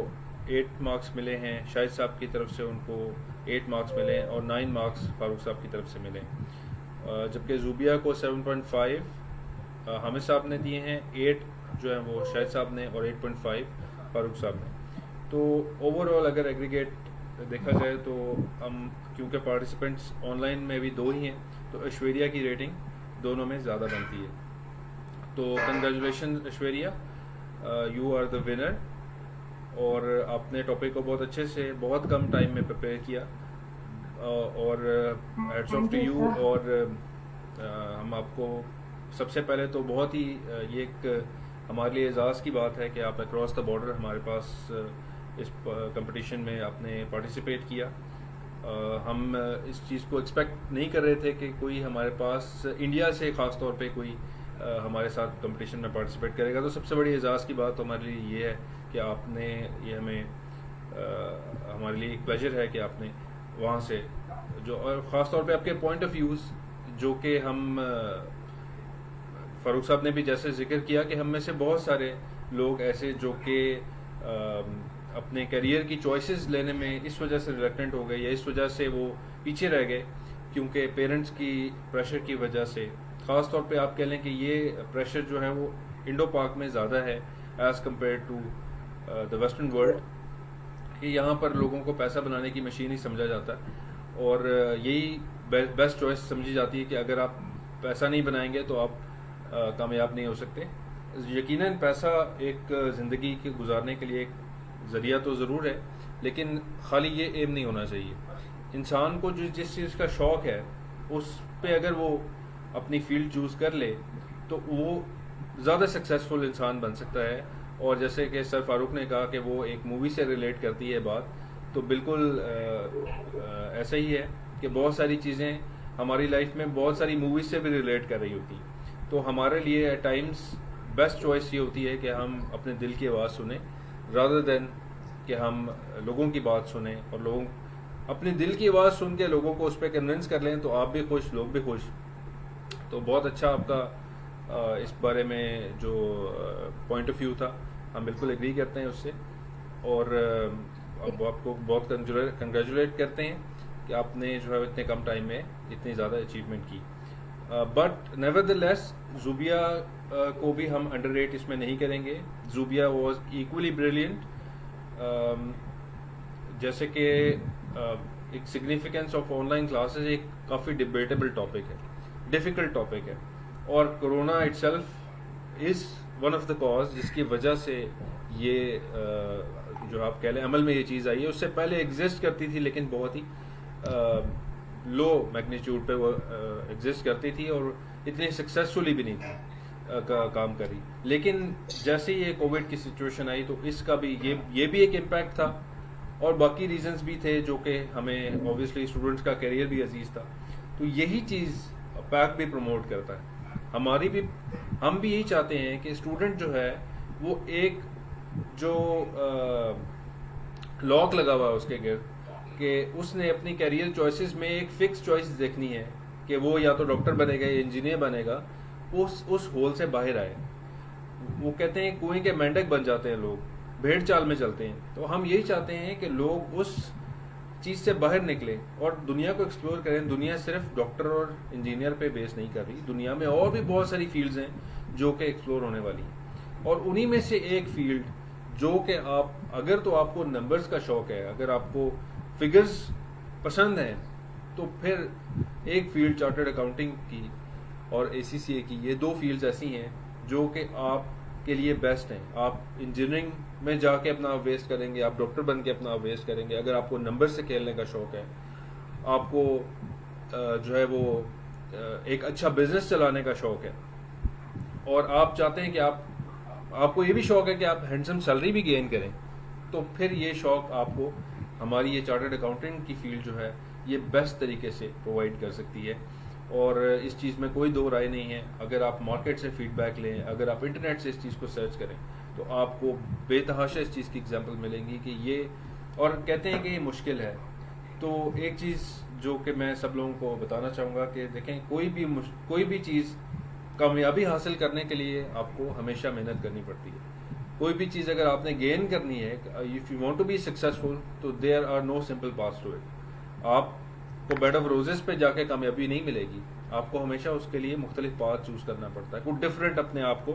8 मार्क्स मिले हैं, शाहिद साहब की तरफ से उनको 8 मार्क्स मिले और 9 मार्क्स फारूक साहब की तरफ से मिले। जबकि ज़ुबिया को 7.5 हामिद साहब ने दिए हैं, 8 जो है वो शाहिद साहब ने और 8.5 फारूक साहब ने। तो ओवरऑल अगर एग्रीगेट देखा जाए तो हम, क्योंकि पार्टिसिपेंट्स ऑनलाइन में भी 2 ही हैं, तो ऐश्वर्या की रेटिंग दोनों में ज़्यादा बनती है। तो congratulation Aishwarya, you are the winner. और आपने टॉपिक को बहुत अच्छे से बहुत कम टाइम में प्रिपेयर किया और हैट्स ऑफ टू यू। और हम आपको सबसे पहले तो बहुत ही ये एक हमारे लिए एजाज़ की बात है कि आप अक्रॉस द बॉर्डर हमारे पास इस कंपटीशन में आपने पार्टिसिपेट किया। हम इस चीज़ को एक्सपेक्ट नहीं कर रहे थे कि कोई हमारे पास इंडिया से ख़ास तौर पे कोई हमारे साथ कंपटीशन में पार्टिसिपेट करेगा। तो सबसे बड़ी एजाज़ की बात तो हमारे लिए ये है कि आपने ये हमें हमारे लिए एक प्लेजर है कि आपने वहाँ से जो, और ख़ास तौर पे आपके पॉइंट ऑफ व्यूज़ जो कि हम फारूक साहब ने भी जैसे जिक्र किया कि हम में से बहुत सारे लोग ऐसे जो कि अपने करियर की चॉइसेस लेने में इस वजह से रिलक्टेंट हो गए या इस वजह से वो पीछे रह गए क्योंकि पेरेंट्स की प्रेशर की वजह से। ख़ास तौर पे आप कह लें कि ये प्रेशर जो है वो इंडो पाक में ज़्यादा है as compare to the western world, कि यहाँ पर लोगों को पैसा बनाने की मशीन ही समझा जाता है और यही बेस्ट चॉइस समझी जाती है कि अगर आप पैसा नहीं बनाएंगे तो आप कामयाब नहीं हो सकते। यकीनन पैसा एक ज़िंदगी के गुजारने के लिए एक ज़रिया तो ज़रूर है, लेकिन खाली ये एम नहीं होना चाहिए। इंसान को जो जिस चीज़ का शौक़ है उस पे अगर वो अपनी फील्ड चूज़ कर ले तो वो ज़्यादा सक्सेसफुल इंसान बन सकता है। और जैसे कि सर फारूक ने कहा कि वो एक मूवी से रिलेट करती है बात, तो बिल्कुल ऐसा ही है कि बहुत सारी चीज़ें हमारी लाइफ में बहुत सारी मूवीज से भी रिलेट कर रही होती। तो हमारे लिए एट टाइम्स बेस्ट चॉइस ये होती है कि हम अपने दिल की आवाज़ सुने रादर देन कि हम लोगों की बात सुने, और लोगों अपने दिल की आवाज़ सुन के लोगों को उस पर कन्विंस कर लें तो आप भी खुश, लोग भी खुश। तो बहुत अच्छा आपका इस बारे में जो पॉइंट ऑफ व्यू था, हम बिल्कुल एग्री करते हैं उससे, और अब आपको बहुत कंग्रेचुलेट करते हैं कि आपने जो है इतने कम टाइम में इतनी ज़्यादा अचीवमेंट की। बट नेवरदलेस ज़ुबिया को भी हम अंडररेट इसमें नहीं करेंगे। Zubia was equally brilliant. जैसे कि एक सिग्निफिकेंस ऑफ ऑनलाइन क्लासेस एक काफ़ी डिबेटेबल टॉपिक है, डिफ़िकल्ट टॉपिक है, और corona itself is one of the cause जिसकी वजह से ये जो आप कह लें अमल में ये चीज़ आई है। उससे पहले एग्जिस्ट करती थी लेकिन बहुत ही लो मैग्नीट्यूड पे वो एग्जिस्ट करती थी और इतनी सक्सेसफुली भी नहीं थी काम करी। लेकिन जैसे ही ये कोविड की सिचुएशन आई तो इसका भी ये भी एक इम्पैक्ट था, और बाकी रीजंस भी थे जो कि हमें ऑब्वियसली स्टूडेंट्स का करियर भी अजीज था। तो यही चीज़ पैक भी प्रमोट करता है। हम भी यही चाहते हैं कि स्टूडेंट जो है वो एक जो लॉक लगा हुआ है उसके गिर्द कि उसने अपनी करियर चॉइसेस में एक फिक्स चॉइस देखनी है कि वो या तो डॉक्टर बनेगा या इंजीनियर बनेगा, उस होल से बाहर आए। वो कहते हैं कुएं के मेंढक बन जाते हैं लोग, भेड़ चाल में चलते हैं। तो हम यही चाहते हैं कि लोग उस चीज़ से बाहर निकले और दुनिया को एक्सप्लोर करें। दुनिया सिर्फ डॉक्टर और इंजीनियर पे बेस नहीं कर रही, दुनिया में और भी बहुत सारी फील्ड्स हैं जो कि एक्सप्लोर होने वाली हैं। और उन्हीं में से एक फील्ड जो कि आप अगर तो आपको नंबर्स का शौक है, अगर आपको फिगर्स पसंद हैं, तो फिर एक फील्ड चार्टर्ड अकाउंटिंग की और ACCA की, ये दो फील्ड्स ऐसी हैं जो कि आपके लिए बेस्ट हैं। आप इंजीनियरिंग में जाके अपना वेस्ट करेंगे, आप डॉक्टर बन के अपना वेस्ट करेंगे। अगर आपको नंबर से खेलने का शौक है, आपको जो है वो एक अच्छा बिजनेस चलाने का शौक है, और आप चाहते हैं कि आपको ये भी शौक है कि आप हैंडसम सैलरी भी गेन करें, तो फिर ये शौक आपको हमारी ये चार्टर्ड अकाउंटेंट की फील्ड जो है ये बेस्ट तरीके से प्रोवाइड कर सकती है। और इस चीज़ में कोई दो राय नहीं है। अगर आप मार्केट से फीडबैक लें, अगर आप इंटरनेट से इस चीज़ को सर्च करें, तो आपको बेतहाशा इस चीज़ की एग्जांपल मिलेंगी कि ये, और कहते हैं कि ये मुश्किल है। तो एक चीज़ जो कि मैं सब लोगों को बताना चाहूँगा कि देखें, कोई भी चीज़ कामयाबी हासिल करने के लिए आपको हमेशा मेहनत करनी पड़ती है। कोई भी चीज़ अगर आपने गेन करनी है, if you want to be successful, तो there are no simple paths to it. आपको बेड ऑफ रोजेस पे जाके कामयाबी नहीं मिलेगी, आपको हमेशा उसके लिए मुख्तलिफ पाथ चूज करना पड़ता है, कुछ डिफरेंट अपने आप को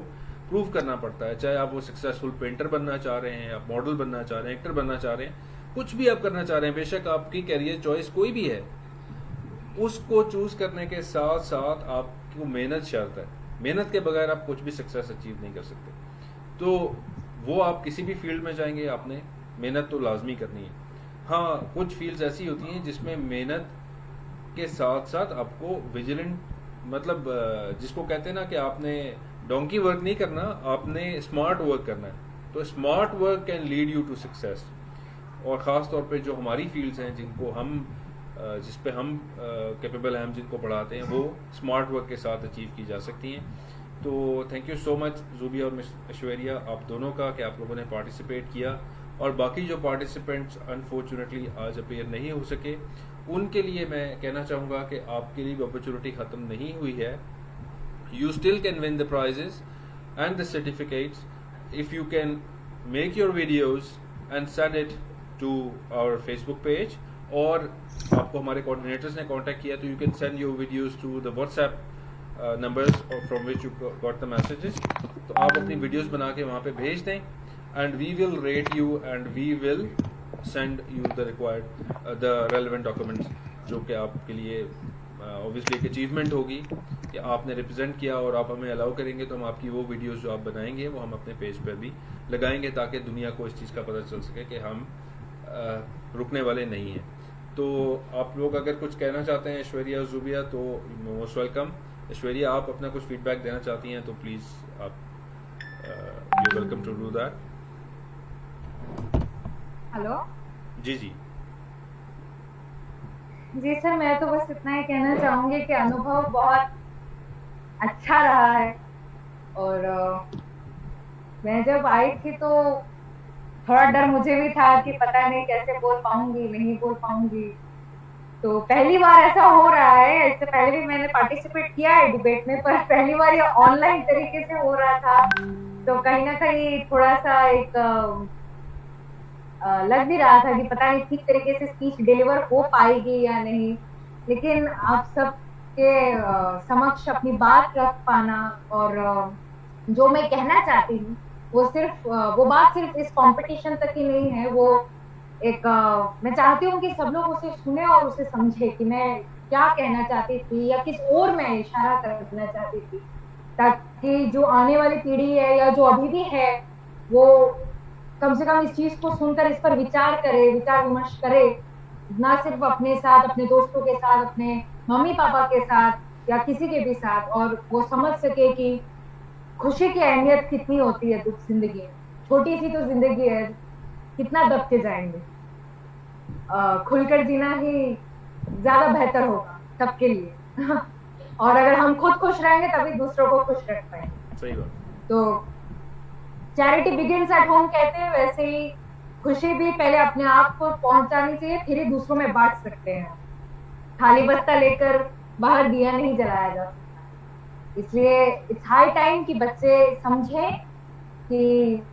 प्रूव करना पड़ता है। चाहे आप वो सक्सेसफुल पेंटर बनना चाह रहे हैं, आप मॉडल बनना चाह रहे हैं, एक्टर बनना चाह रहे हैं, कुछ भी आप करना चाह रहे हैं, बेशक आपकी कैरियर चॉइस कोई भी है, उसको चूज करने के साथ साथ आपको मेहनत शर्त है। मेहनत के बगैर आप कुछ भी सक्सेस अचीव नहीं कर सकते। तो वो आप किसी भी फील्ड में जाएंगे, आपने मेहनत तो लाजमी करनी है। हाँ, कुछ फील्ड्स ऐसी होती हैं जिसमें मेहनत के साथ साथ आपको विजिलेंट, मतलब जिसको कहते हैं ना कि आपने डोंकी वर्क नहीं करना, आपने स्मार्ट वर्क करना है। तो smart work can lead you to success. और ख़ास तौर पे जो हमारी फील्ड्स हैं जिनको हम जिस पे हम कैपेबल हैं, हम जिनको पढ़ाते हैं, वो स्मार्ट वर्क के साथ अचीव की जा सकती हैं। तो thank you so much Zubia और मिस ऐश्वर्या, आप दोनों का कि आप लोगों ने पार्टिसिपेट किया। और बाकी जो पार्टिसिपेंट्स अनफॉर्चुनेटली आज अपीयर नहीं हो सके, उनके लिए मैं कहना चाहूँगा कि आपके लिए भी अपॉर्चुनिटी ख़त्म नहीं हुई है। You still can win the prizes and the certificates if you can make your videos and send it to our Facebook page, और आपको हमारे कोऑर्डिनेटर्स ने कांटेक्ट किया तो you can send your videos to the WhatsApp numbers from which you got the messages। तो आप अपनी videos बना के वहाँ पे भेज दें, and we will rate you and we will send you the required the relevant documents, जो कि आपके लिए obviously एक अचीवमेंट होगी कि आपने रिप्रेजेंट किया, और आप हमें अलाउ करेंगे तो हम आपकी वो वीडियोस जो आप बनाएंगे वो हम अपने पेज पर भी लगाएंगे, ताकि दुनिया को इस चीज़ का पता चल सके कि हम रुकने वाले नहीं हैं। तो आप लोग अगर कुछ कहना चाहते हैं ऐश्वर्या, ज़ुबिया, तो मोस्ट वेलकम। ऐश्वर्या, आप अपना कुछ फीडबैक देना चाहती हैं तो प्लीज़ आप you welcome to do that. Hello जी जी। जी सर, मैं तो बस इतना ही कहना चाहूंगी कि अनुभव बहुत अच्छा रहा है। और मैं जब आई थी तो थोड़ा डर मुझे भी था कि पता नहीं कैसे बोल पाऊंगी, नहीं बोल पाऊंगी। तो पहली बार ऐसा हो रहा है, इससे पहले भी मैंने पार्टिसिपेट किया है डिबेट में, पर पहली बार ये ऑनलाइन तरीके से हो रहा था। तो कहीं ना कहीं थोड़ा सा एक लग भी रहा था कि पता नहीं ठीक तरीके से स्पीच डिलीवर हो पाएगी या नहीं। लेकिन आप सबके समक्ष अपनी बात रख पाना और जो मैं कहना चाहती हूँ वो सिर्फ वो बात सिर्फ इस कंपटीशन तक ही नहीं है। वो एक मैं चाहती हूँ कि सब लोग उसे सुने और उसे समझे कि मैं क्या कहना चाहती थी या किस ओर मैं इशारा करना चाहती थी, ताकि जो आने वाली पीढ़ी है या जो अभी भी है वो कम से कम इस चीज को सुनकर इस पर विचार करे, विचार विमर्श करे, ना सिर्फ अपने साथ, अपने दोस्तों के साथ, अपने मम्मी पापा के साथ या किसी के भी साथ, और वो समझ सके कि खुशी की अहमियत कितनी होती है दुख जिंदगी में। छोटी सी तो जिंदगी है, कितना दब के जाएंगे। खुलकर जीना ही ज्यादा बेहतर होगा सबके लिए और अगर हम खुद खुश रहेंगे तभी दूसरों को खुश रख पाएंगे। सही बात। तो चैरिटी बिगिंस एट होम कहते हैं, वैसे ही खुशी भी पहले अपने आप को पहुंचानी चाहिए, फिर ही दूसरों में बांट सकते हैं। खाली बस्ता लेकर बाहर दिया नहीं जलाया जा सकता। इसलिए इट्स हाई टाइम कि बच्चे समझे कि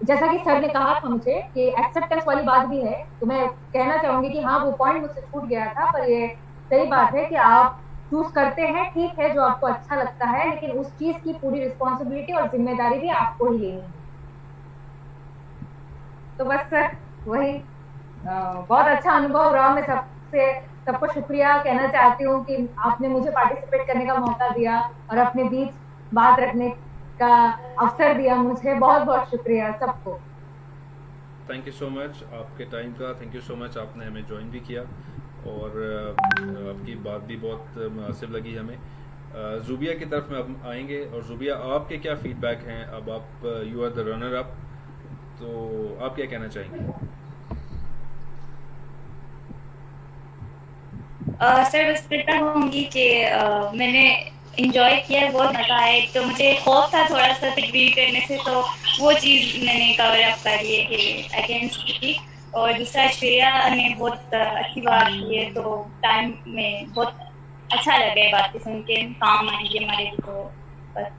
जैसा कि सर ने कहा था मुझे कि एक्सेप्टेंस वाली बात भी है। तो मैं कहना चाहूंगी कि हाँ, वो पॉइंट मुझसे छूट गया था, पर ये सही बात है कि आप चूज करते हैं, ठीक है, जो आपको अच्छा लगता है, लेकिन उस चीज की पूरी रिस्पॉन्सिबिलिटी और जिम्मेदारी भी आपको ही लेनी है। तो बस सर वही बहुत अच्छा अनुभव रहा। मैं सबको शुक्रिया कहना चाहती हूँ कि आपने मुझे पार्टिसिपेट करने का मौका दिया और अपने बीच बात रखने का अवसर दिया मुझे। बहुत बहुत शुक्रिया सबको। थैंक यू सो मच आपके टाइम का, थैंक यू सो मच आपने हमें ज्वाइन भी किया और आपकी बात भी बहुत मुनासिब लगी हमें। ज़ुबिया की तरफ में अब आएंगे और ज़ुबिया, आपके क्या फीडबैक हैं? अब आप you are the runner up, तो आप क्या कहना चाहेंगे? सर बस इतना कहूँगी कि मैंने इंजॉय किया, बहुत मजा आया। एक तो मुझे खौफ था थोड़ा सा तकरीर करने से, तो वो चीज़ मैंने कवर अप कर ली है कि आई कैन स्पीक। और दूसरा श्रेया ने बहुत अच्छी बात की है, तो टाइम में बहुत अच्छा लगा है बातें सुन के, काम आएंगे हमारे लिए। तो बस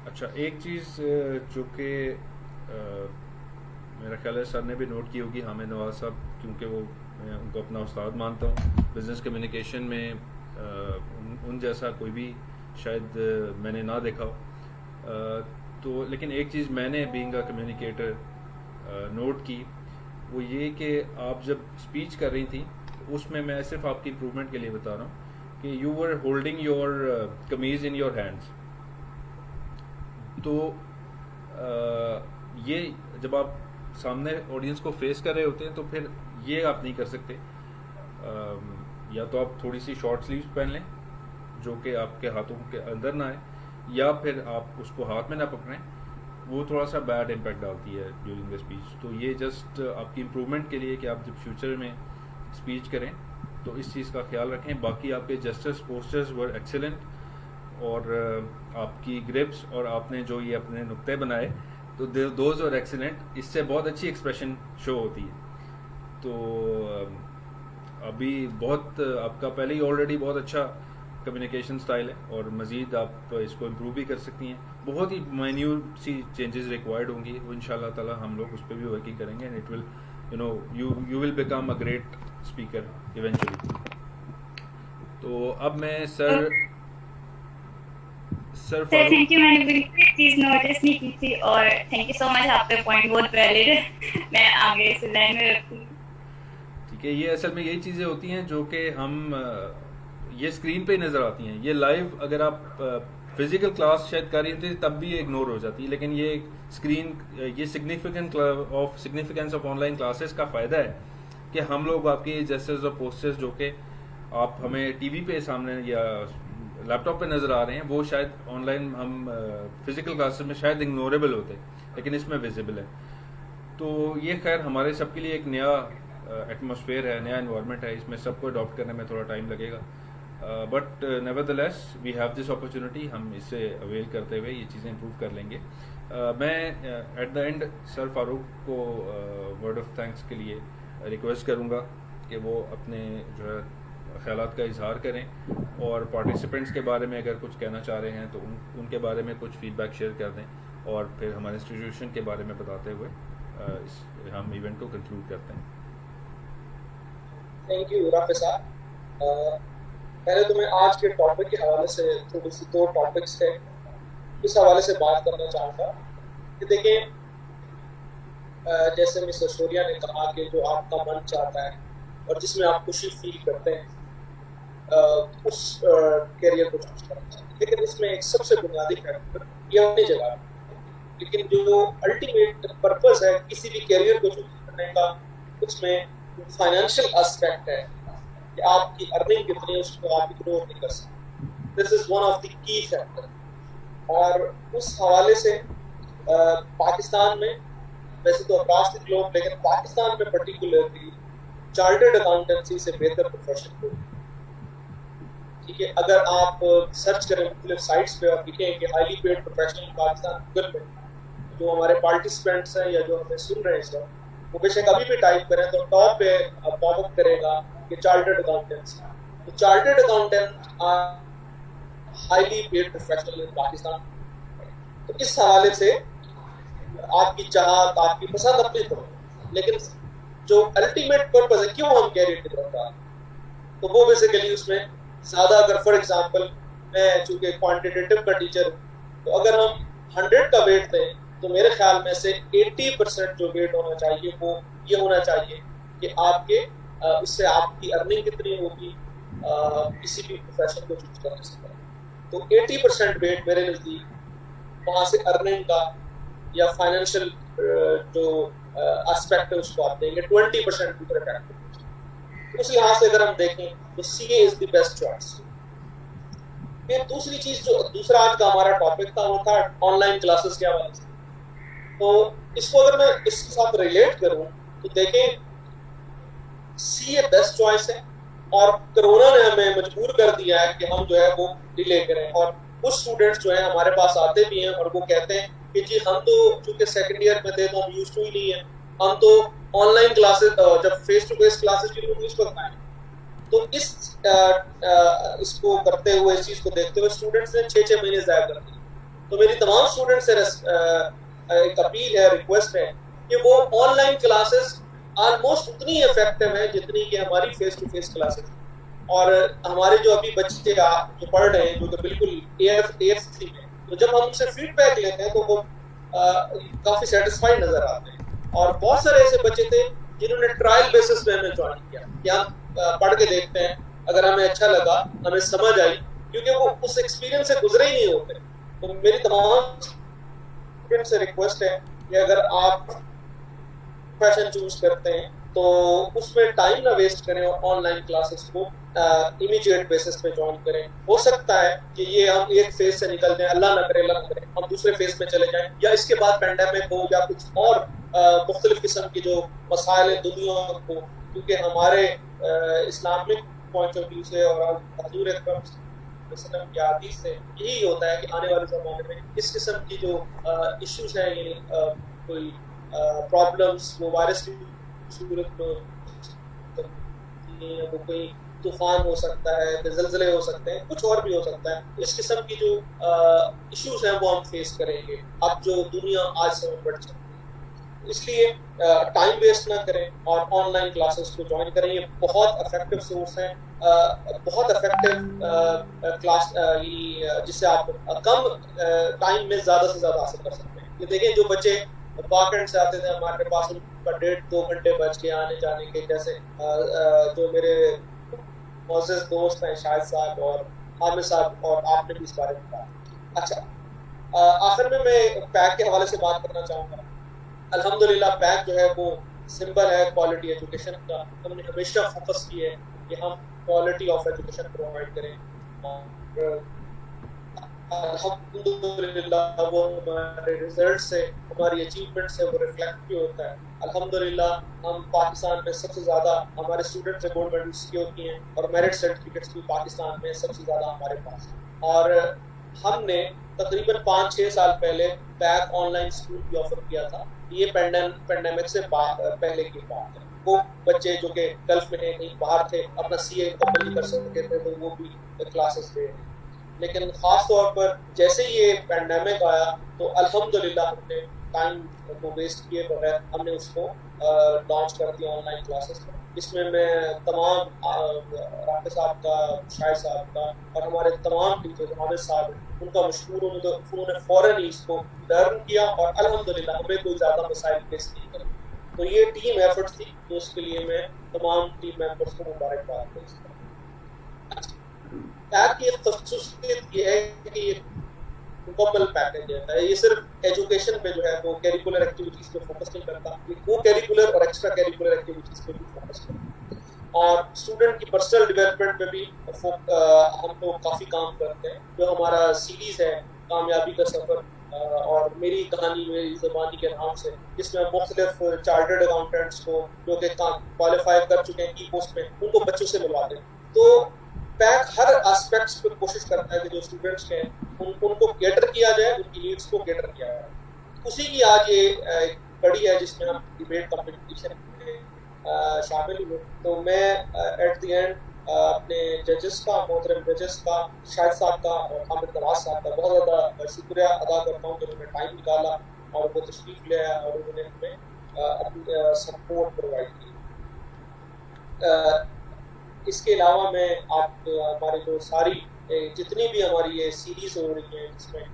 अच्छा, एक चीज़ जो कि मेरा ख्याल है सर ने भी नोट की होगी, हामिद नवाज साहब, क्योंकि वो मैं उनको अपना उस्ताद मानता हूँ बिज़नेस कम्युनिकेशन में, उन जैसा कोई भी शायद मैंने ना देखा हो। तो लेकिन एक चीज़ मैंने बीइंग अ कम्युनिकेटर नोट की, वो ये कि आप जब स्पीच कर रही थी उसमें मैं सिर्फ आपकी इम्प्रूवमेंट के लिए बता रहा हूँ कि you were holding your kameez in your hands. तो ये जब आप सामने ऑडियंस को फेस कर रहे होते हैं तो फिर ये आप नहीं कर सकते। या तो आप थोड़ी सी शॉर्ट स्लीव्स पहन लें जो कि आपके हाथों के अंदर ना आए, या फिर आप उसको हाथ में ना पकड़ें, वो थोड़ा सा बैड इम्पैक्ट डालती है ड्यूरिंग द स्पीच। तो ये जस्ट आपकी इम्प्रूवमेंट के लिए कि आप जब फ्यूचर में स्पीच करें तो इस चीज़ का ख्याल रखें। बाकी आपके जेस्चर्स पोस्चर्स वर एक्सेलेंट और आपकी ग्रिप्स और आपने जो ये अपने नुक्ते बनाए तो दोज और एक्सीलेंट, इससे बहुत अच्छी एक्सप्रेशन शो होती है। तो अभी बहुत आपका पहले ही ऑलरेडी बहुत अच्छा कम्युनिकेशन स्टाइल है और मज़ीद आप इसको इम्प्रूव भी कर सकती हैं। बहुत ही माइन्यूट सी चेंजेस रिक्वायर्ड होंगी, वो इंशाल्लाह ताला हम लोग उस पर भी वर्किंग करेंगे and it will you will become a great speaker eventually. तो अब मैं सर थैंक यू, मैंने बिल्कुल चीज नोटिस नहीं की थी और थैंक यू सो मच, आपके पॉइंट बहुत वैलिड है, मैं आगे से ध्यान में रखूंगी। ठीक है, ये असल में यही चीज़ें होती हैं जो कि हम ये स्क्रीन पे नज़र आती हैं। ये लाइव अगर आप फिजिकल क्लास शायद कर रही होती तब भी ये इग्नोर हो जाती है, लेकिन ये स्क्रीन, ये सिग्निफिकेंस ऑफ ऑनलाइन क्लासेस का फ़ायदा है कि हम लोग आपके जेस्चर्स और पोस्चर्स जो कि आप हमें टीवी पे सामने या लैपटॉप पे नज़र आ रहे हैं, वो शायद ऑनलाइन हम फिजिकल क्लासेस में शायद इग्नोरेबल होते, लेकिन इसमें विजिबल है। तो ये खैर हमारे सबके लिए एक नया एटमॉस्फेयर है, नया एनवायरनमेंट है, इसमें सबको अडॉप्ट करने में थोड़ा टाइम लगेगा, but nevertheless we have this opportunity, हम इससे अवेल करते हुए ये चीज़ें इंप्रूव कर लेंगे। मैं at the end sir Farooq को वर्ड ऑफ थैंक्स के लिए रिक्वेस्ट करूँगा कि वो अपने जो है ख्यालात का इजहार करें, और पार्टिसिपेंट्स के बारे में अगर कुछ कहना चाह रहे हैं तो उनके बारे में कुछ फीडबैक शेयर कर दें, और फिर हमारे इंस्टीट्यूशन के बारे में बताते हुए हम इवेंट को कंक्लूड करते हैं। थैंक यू राफे साहब। पहले तो मैं आज के टॉपिक के हवाले से थोड़ी सी 2 टॉपिक्स है, इस हवाले से बात करना चाहूँगा कि देखिए, जैसे मिस्टर शोरिया ने कहा कि जो आपका मन चाहता है और जिसमें आप खुशी फील करते हैं, उस कैरियर को चूज करना चाहिए। लेकिन इसमें एक सबसे बुनियादी फैक्टर ये अपनी जगह है, लेकिन जो अल्टीमेट पर्पस है किसी भी कैरियर को चूज करने का, उसमें फाइनेंशियल एस्पेक्ट है कि आपकी अर्निंग कितनी है, उसको आप इग्नोर नहीं कर सकते। This is one of the key factor. और उस हवाले से पाकिस्तान में, वैसे तो अक्रॉस द ग्लोब, लेकिन पाकिस्तान में पर्टिकुलरली चार्टर्ड अकाउंटेंसी से बेहतर प्रोफेशन को, ठीक है, अगर आप सर्च करें मुख्तलिफ साइट्स पे और लिखें कि highly paid professional Pakistan Google पे, जो हमारे पार्टिसिपेंट्स हैं या जो हमें सुन रहे हैं इस वक्त, वो बेशक अभी भी टाइप करें तो टॉप पे पॉपअप करेगा कि चार्टर्ड अकाउंटेंट्स। तो chartered accountant highly paid professional इन पाकिस्तान। तो इस हवाले से आपकी चाहत, आपकी पसंद अपनी तरफ, लेकिन जो अल्टीमेट पर्पस है क्यों हम कैरियर की तरफ आ, तो वो बेसिकली उसमें ज़्यादा, अगर फॉर एग्जांपल मैं चूँकि क्वांटिटेटिव का टीचर हूँ, तो अगर हम 100 का वेट दें तो मेरे ख्याल में से 80% जो वेट होना चाहिए वो ये होना चाहिए कि आपके उससे आपकी अर्निंग कितनी होगी किसी भी प्रोफेशन को चूज करने से पहले। तो 80% वेट मेरे नज़दीक वहाँ से अर्निंग का या फाइनेंशियल जो एस्पेक्ट है उसको आप देंगे, 20% दूसरे फैक्टर। उस लिहाज से अगर हम देखें तो CA is the best choice. फिर दूसरी चीज, जो दूसरा आज का हमारा टॉपिक था, वो था ऑनलाइन क्लासेस के हवाले से। तो इसको अगर मैं इसके साथ रिलेट करूं तो देखें, CA बेस्ट चॉइस है, और कोरोना ने हमें मजबूर कर दिया है कि हम जो है वो डिले करें। और कुछ स्टूडेंट्स जो है हमारे पास आते भी हैं और वो कहते हैं कि जी हम तो चूंकि सेकंड ईयर में थे तो हम यूज्ड टू ही नहीं है, हम तो ऑनलाइन क्लासेस, जब फेस टू फेस क्लासेस शुरू हुई उस वक्त आए। तो इसको करते हुए, इस चीज को देखते हुए स्टूडेंट्स ने 6-6 महीने ज़ाया कर दिए। तो मेरी तमाम स्टूडेंट्स से एक अपील है, रिक्वेस्ट है कि वो ऑनलाइन क्लासेस ऑलमोस्ट उतनी इफेक्टिव है जितनी कि हमारी फेस टू फेस क्लासेस। और हमारे जो अभी बच्चे जो पढ़ रहे हैं, जो कि बिल्कुल AFC में, तो जब हम उनसे फीडबैक लेते हैं तो वो काफी सेटिस्फाइड नजर आते हैं। और बहुत सारे ऐसे बच्चे थे जिन्होंने ट्रायल बेसिस पे हमें ज्वाइन किया कि हम पढ़ के देखते हैं, अगर हमें अच्छा लगा, हमें समझ आई, क्योंकि वो उस एक्सपीरियंस से गुजरे ही नहीं होते। तो मेरी तमाम स्टूडेंट से रिक्वेस्ट है कि अगर आप प्रोफेशन चूज करते हैं तो उसमें टाइम ना वेस्ट करें और ऑनलाइन क्लासेस को इमीडिएट बेसिस पे ज्वाइन करें। हो सकता है कि ये हम एक फेज से निकल जाएं, अल्लाह ना करे हम दूसरे फेज में चले जाएं, या इसके बाद पेंडेमिक हो या कुछ और मुख्तलिफ किस्म की जो मसाइल है दुनिया को, क्योंकि हमारे इस्लामिक पॉइंट ऑफ व्यू से और हजूर अकरम वसल्लम की हदीस से यही होता है कि आने वाले ज़माने में इस किस्म की जो इश्यूज हैं, यानी कोई प्रॉब्लम्स, वो वायरस की सूरत में, वो कोई तूफान हो सकता है, ज़लज़ले हो सकते हैं, कुछ और भी हो सकता है। इस किस्म की जो इश्यूज हैं वो हम फेस करेंगे अब जो दुनिया आज से बढ़ चुकी है। इसलिए टाइम वेस्ट ना करें और ऑनलाइन क्लासेस को ज्वाइन करें। ये बहुत इफेक्टिव सोर्स है, बहुत इफेक्टिव क्लास, जिससे आप कम टाइम में ज़्यादा से ज़्यादा हासिल कर सकते हैं। ये देखें, जो बच्चे पाकिस्तान से आते थे हमारे पास, उनका 1.5-2 घंटे बच के आने जाने के, जैसे जो मेरे मोअज़्ज़ज़ दोस्त हैं शाहिद साहब और हामिद साहब, और आपने भी इस बारे में कहा। अच्छा, आखिर में मैं पैक के हवाले से बात करना चाहूँगा। अल्हम्दुलिल्लाह पैक जो है वो सिंबल है क्वालिटी एजुकेशन का। हमने हमेशा फोकस किया है कि हम क्वालिटी ऑफ एजुकेशन प्रोवाइड करें। और अल्हम्दुलिल्लाह वो हमारे रिजल्ट से, हमारी अचीवमेंट से वो रिफ्लेक्ट भी होता है। अल्हम्दुलिल्लाह हम पाकिस्तान में सबसे ज़्यादा हमारे स्टूडेंट्स ने गोल्ड मेडल सिक्योर किए हैं और मेरिट सर्टिफिकेट्स भी पाकिस्तान में सबसे ज़्यादा हमारे पास हैं। और हमने तकरीबन 5-6 साल पहले बैक ऑनलाइन स्कूल भी ऑफर किया था। ये पेंडेमिक से पहले की बात है। वो बच्चे जो कि गल्फ में कहीं बाहर थे, अपना CA मुकम्मल कर सकते थे, तो वो भी क्लासेस ले रहे हैं। लेकिन ख़ास तौर पर जैसे ये पेंडेमिक आया तो अल्हम्दुलिल्लाह हमने टाइम को वेस्ट किए बगैर हमने उसको लॉन्च कर दिया ऑनलाइन क्लासेस में। इसमें मैं तमाम राफे साहब का, शाहिद साहब का और हमारे तमाम टीचर्स, हामिद साहब, उनका मशहूर हूँ। तो उन्होंने फ़ौरन ही इसको लर्न किया और अल्हम्दुलिल्लाह हमें कोई ज़्यादा मसाइल फेस नहीं करे। तो ये टीम एफर्ट थी, तो उसके लिए मैं तमाम टीम मेंबर्स को मुबारकबाद भेजता हूँ। टैग की एक ख़ासियत ये है कि ये मुकम्मल पैकेज है। ये सिर्फ एजुकेशन पे जो है वो कैरिकुलर एक्टिविटीज़ पे फोकस नहीं करता, ये को कैरिकुलर और एक्स्ट्रा कैरिकुलर एक्टिविटीज़ पे भी फोकस करता है। और स्टूडेंट की पर्सनल डेवलपमेंट पे भी हम लोग काफ़ी काम करते हैं। जो हमारा सीरीज़ है कामयाबी का सफ़र और मेरी कहानी मेरी ज़बानी के नाम से, जिसमें मुख्तलिफ चार्टर्ड अकाउंटेंट्स को जो कि क्वालिफाई कर चुके हैं की पोस्ट में, उनको बच्चों से मिलवाते हैं। तो पैक हर एस्पेक्ट्स पे कोशिश करता है कि जो स्टूडेंट्स हैं उनको कैटर किया जाए, उनकी नीड्स को कैटर किया जाए। उसी की आज ये कड़ी है जिसमें हम डिबेट कंपटीशन में शामिल हुए। तो मैं एट द एंड अपने जजेस का, मोहतरम जजेस का, शाहिद साहब का और हामिद नवाज साहब का बहुत ज़्यादा शुक्रिया अदा करता हूँ कि उन्होंने टाइम निकाला और वो तशरीफ़ ले आया और उन्होंने हमें अपनी सपोर्ट प्रोवाइड की। इसके अलावा मैं हमारे जो सारी जितनी भी हमारी ये सीरीज़ हो रही है जिसमें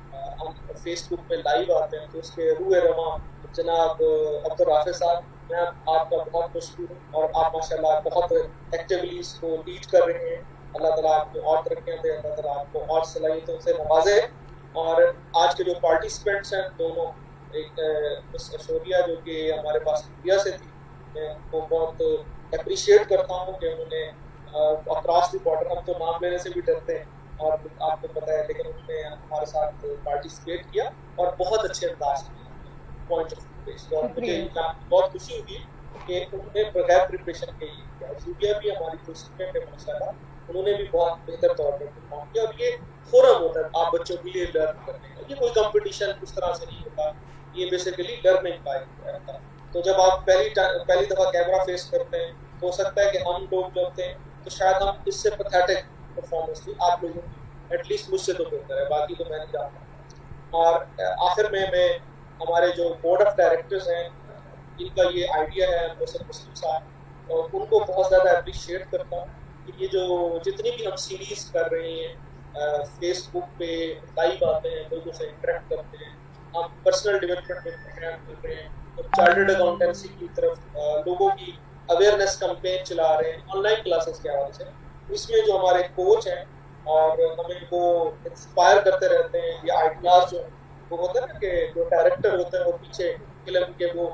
हम फेसबुक पे लाइव आते हैं, तो उसके रूए रवा जनाब अब्दुल राफे साहब, मैं आपका बहुत मशहूर हूँ और आप माशाल्लाह बहुत एक्टिवली इसको लीड कर रहे हैं। अल्लाह ताला आपको और तरक्कियाँ दे, अल्लाह ताला आपको और सलाहियतों से नवाजे। और आज के जो पार्टिसिपेंट्स हैं दोनों, एक मिस ऐश्वर्या जो कि हमारे पास इंडिया से थी, मैं उनको बहुत अप्रिशिएट करता हूँ कि उन्होंने अक्रॉस द बॉर्डर, हम तो नाम लेने से भी डरते हैं और आपको पता है, लेकिन उन्होंने हमारे साथ पार्टिसिपेट किया और बहुत अच्छे अंदाज में पॉइंट ऑफ व्यू। और मुझे बहुत खुशी हुई कि उन्होंने बगैर प्रिपरेशन के ही किया। सूर्या भी हमारी जो स्टूडेंट है माशाल्लाह, उन्होंने भी बहुत बेहतर तौर पर परफॉर्म किया। और ये फोरम होता है आप बच्चों के लिए लर्न करने का, ये कोई कंपटीशन उस तरह से नहीं होता, ये बेसिकली लर्निंग का होता है। तो जब आप पहली दफ़ा कैमरा फेस करते हैं, तो हो सकता है कि हम लोग जो होते हैं तो शायद हम इससे पैथेटिक परफॉर्मेंस थी, आप लोगों की एटलीस्ट मुझसे तो बेहतर है, बाकी तो मैं नहीं जानता। और आखिर में मैं हमारे जो बोर्ड ऑफ डायरेक्टर्स हैं, इनका ये आइडिया है, मोहसिन मुस्लिम साहब, और उनको बहुत ज़्यादा अप्रिशिएट करता हूँ कि ये जो जितनी भी हम सीरीज़ कर रहे हैं, फेसबुक पे लाइव आते हैं, लोगों से इंटरेक्ट करते हैं, हम पर्सनल डेवलपमेंट में प्रोग्राम कर रहे हैं, तो चार्टर्ड अकाउंटेंसी की तरफ लोगों की अवेयरनेस कैंपेन चला रहे हैं ऑनलाइन क्लासेस के हवाले से। इसमें जो हमारे कोच हैं और हमें वो इंस्पायर करते रहते हैं, ये आइडियाज जो वो होते हैं ना कि जो डायरेक्टर होते हैं वो पीछे फिल्म के वो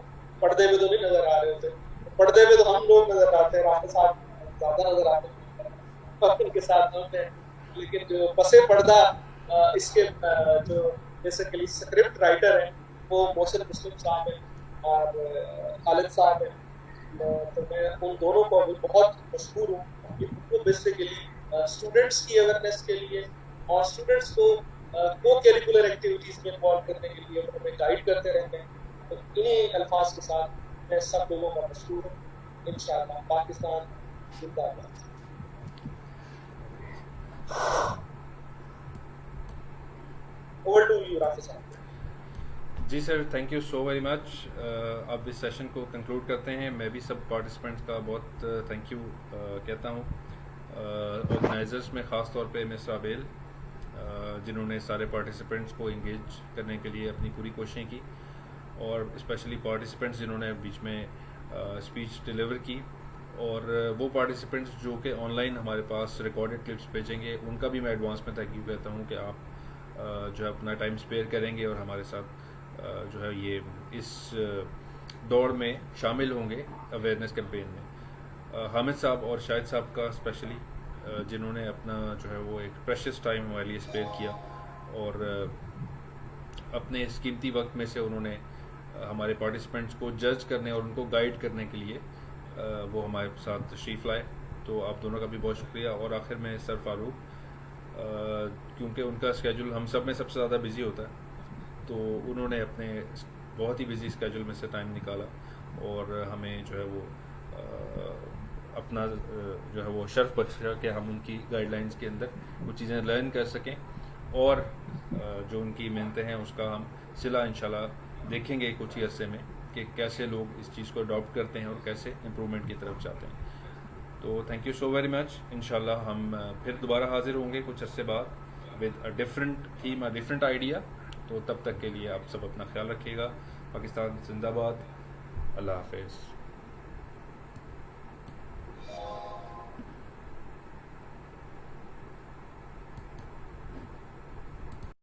पर्दे पे तो नहीं नजर आ रहे होते, पर्दे पे तो हम लोग नजर आते हैं, राफे साहब ज्यादा नजर आते हैं उनके साथ हम हैं, लेकिन जो पसे पर्दा इसके जो बेसिकली स्क्रिप्ट राइटर हैं वो मोहसिन मुस्लिम साहब हैं और खालिद साहब हैं। तो मैं उन दोनों को भी बहुत मशहूर हूँ कि उनको बेसिकली स्टूडेंट्स की अवेयरनेस के लिए और स्टूडेंट्स को को कैरिकुलर एक्टिविटीज़ में इन्वॉल्व करने के लिए हमें गाइड करते रहते हैं। तो इन्हीं अल्फाज के साथ मैं सब लोगों का मशहूर हूँ। इंशाअल्लाह पाकिस्तान जिंदाबाद। ओवर टू यू राफी साहब। जी sir, thank you so very much. अब इस सेशन को कंक्लूड करते हैं। मैं भी सब पार्टिसिपेंट्स का बहुत थैंक यू कहता हूँ। ऑर्गेनाइजर्स में ख़ास तौर पे मिस आबेल, जिन्होंने सारे पार्टिसिपेंट्स को इंगेज करने के लिए अपनी पूरी कोशिशें की, और स्पेशली पार्टिसिपेंट्स जिन्होंने बीच में स्पीच डिलीवर की, और वो पार्टिसिपेंट्स जो कि ऑनलाइन हमारे पास रिकॉर्डेड क्लिप्स भेजेंगे, उनका भी मैं एडवांस में थैंक यू कहता हूँ कि आप जो है अपना टाइम स्पेयर करेंगे और हमारे साथ जो है ये इस दौड़ में शामिल होंगे अवेयरनेस कैंपेन में। हामिद साहब और शाहिद साहब का स्पेशली जिन्होंने अपना जो है वो एक प्रेशियस टाइम हमारे लिए स्पेयर किया और अपने इस कीमती वक्त में से उन्होंने हमारे पार्टिसिपेंट्स को जज करने और उनको गाइड करने के लिए वो हमारे साथ तशरीफ़ लाए। तो आप दोनों का भी बहुत शुक्रिया। और आखिर में सर फारूक, क्योंकि उनका स्केजूल हम सब में सबसे ज़्यादा बिज़ी होता है, तो उन्होंने अपने बहुत ही बिज़ी स्केजूल में से टाइम निकाला और हमें जो है वो अपना जो है वो शर्फ बख्शा कि हम उनकी गाइडलाइंस के अंदर कुछ चीज़ें लर्न कर सकें और जो उनकी मेहनतें हैं उसका हम सिला इंशाल्लाह देखेंगे कुछ ही अरसे में कि कैसे लोग इस चीज़ को अडॉप्ट करते हैं और कैसे इम्प्रूवमेंट की तरफ जाते हैं। तो thank you so very much. इंशाल्लाह हम फिर दोबारा हाजिर होंगे कुछ अरसे बाद with a different theme, a different idea. तो तब तक के लिए आप सब अपना ख्याल रखिएगा। पाकिस्तान जिंदाबाद। अल्लाह हाफिज़।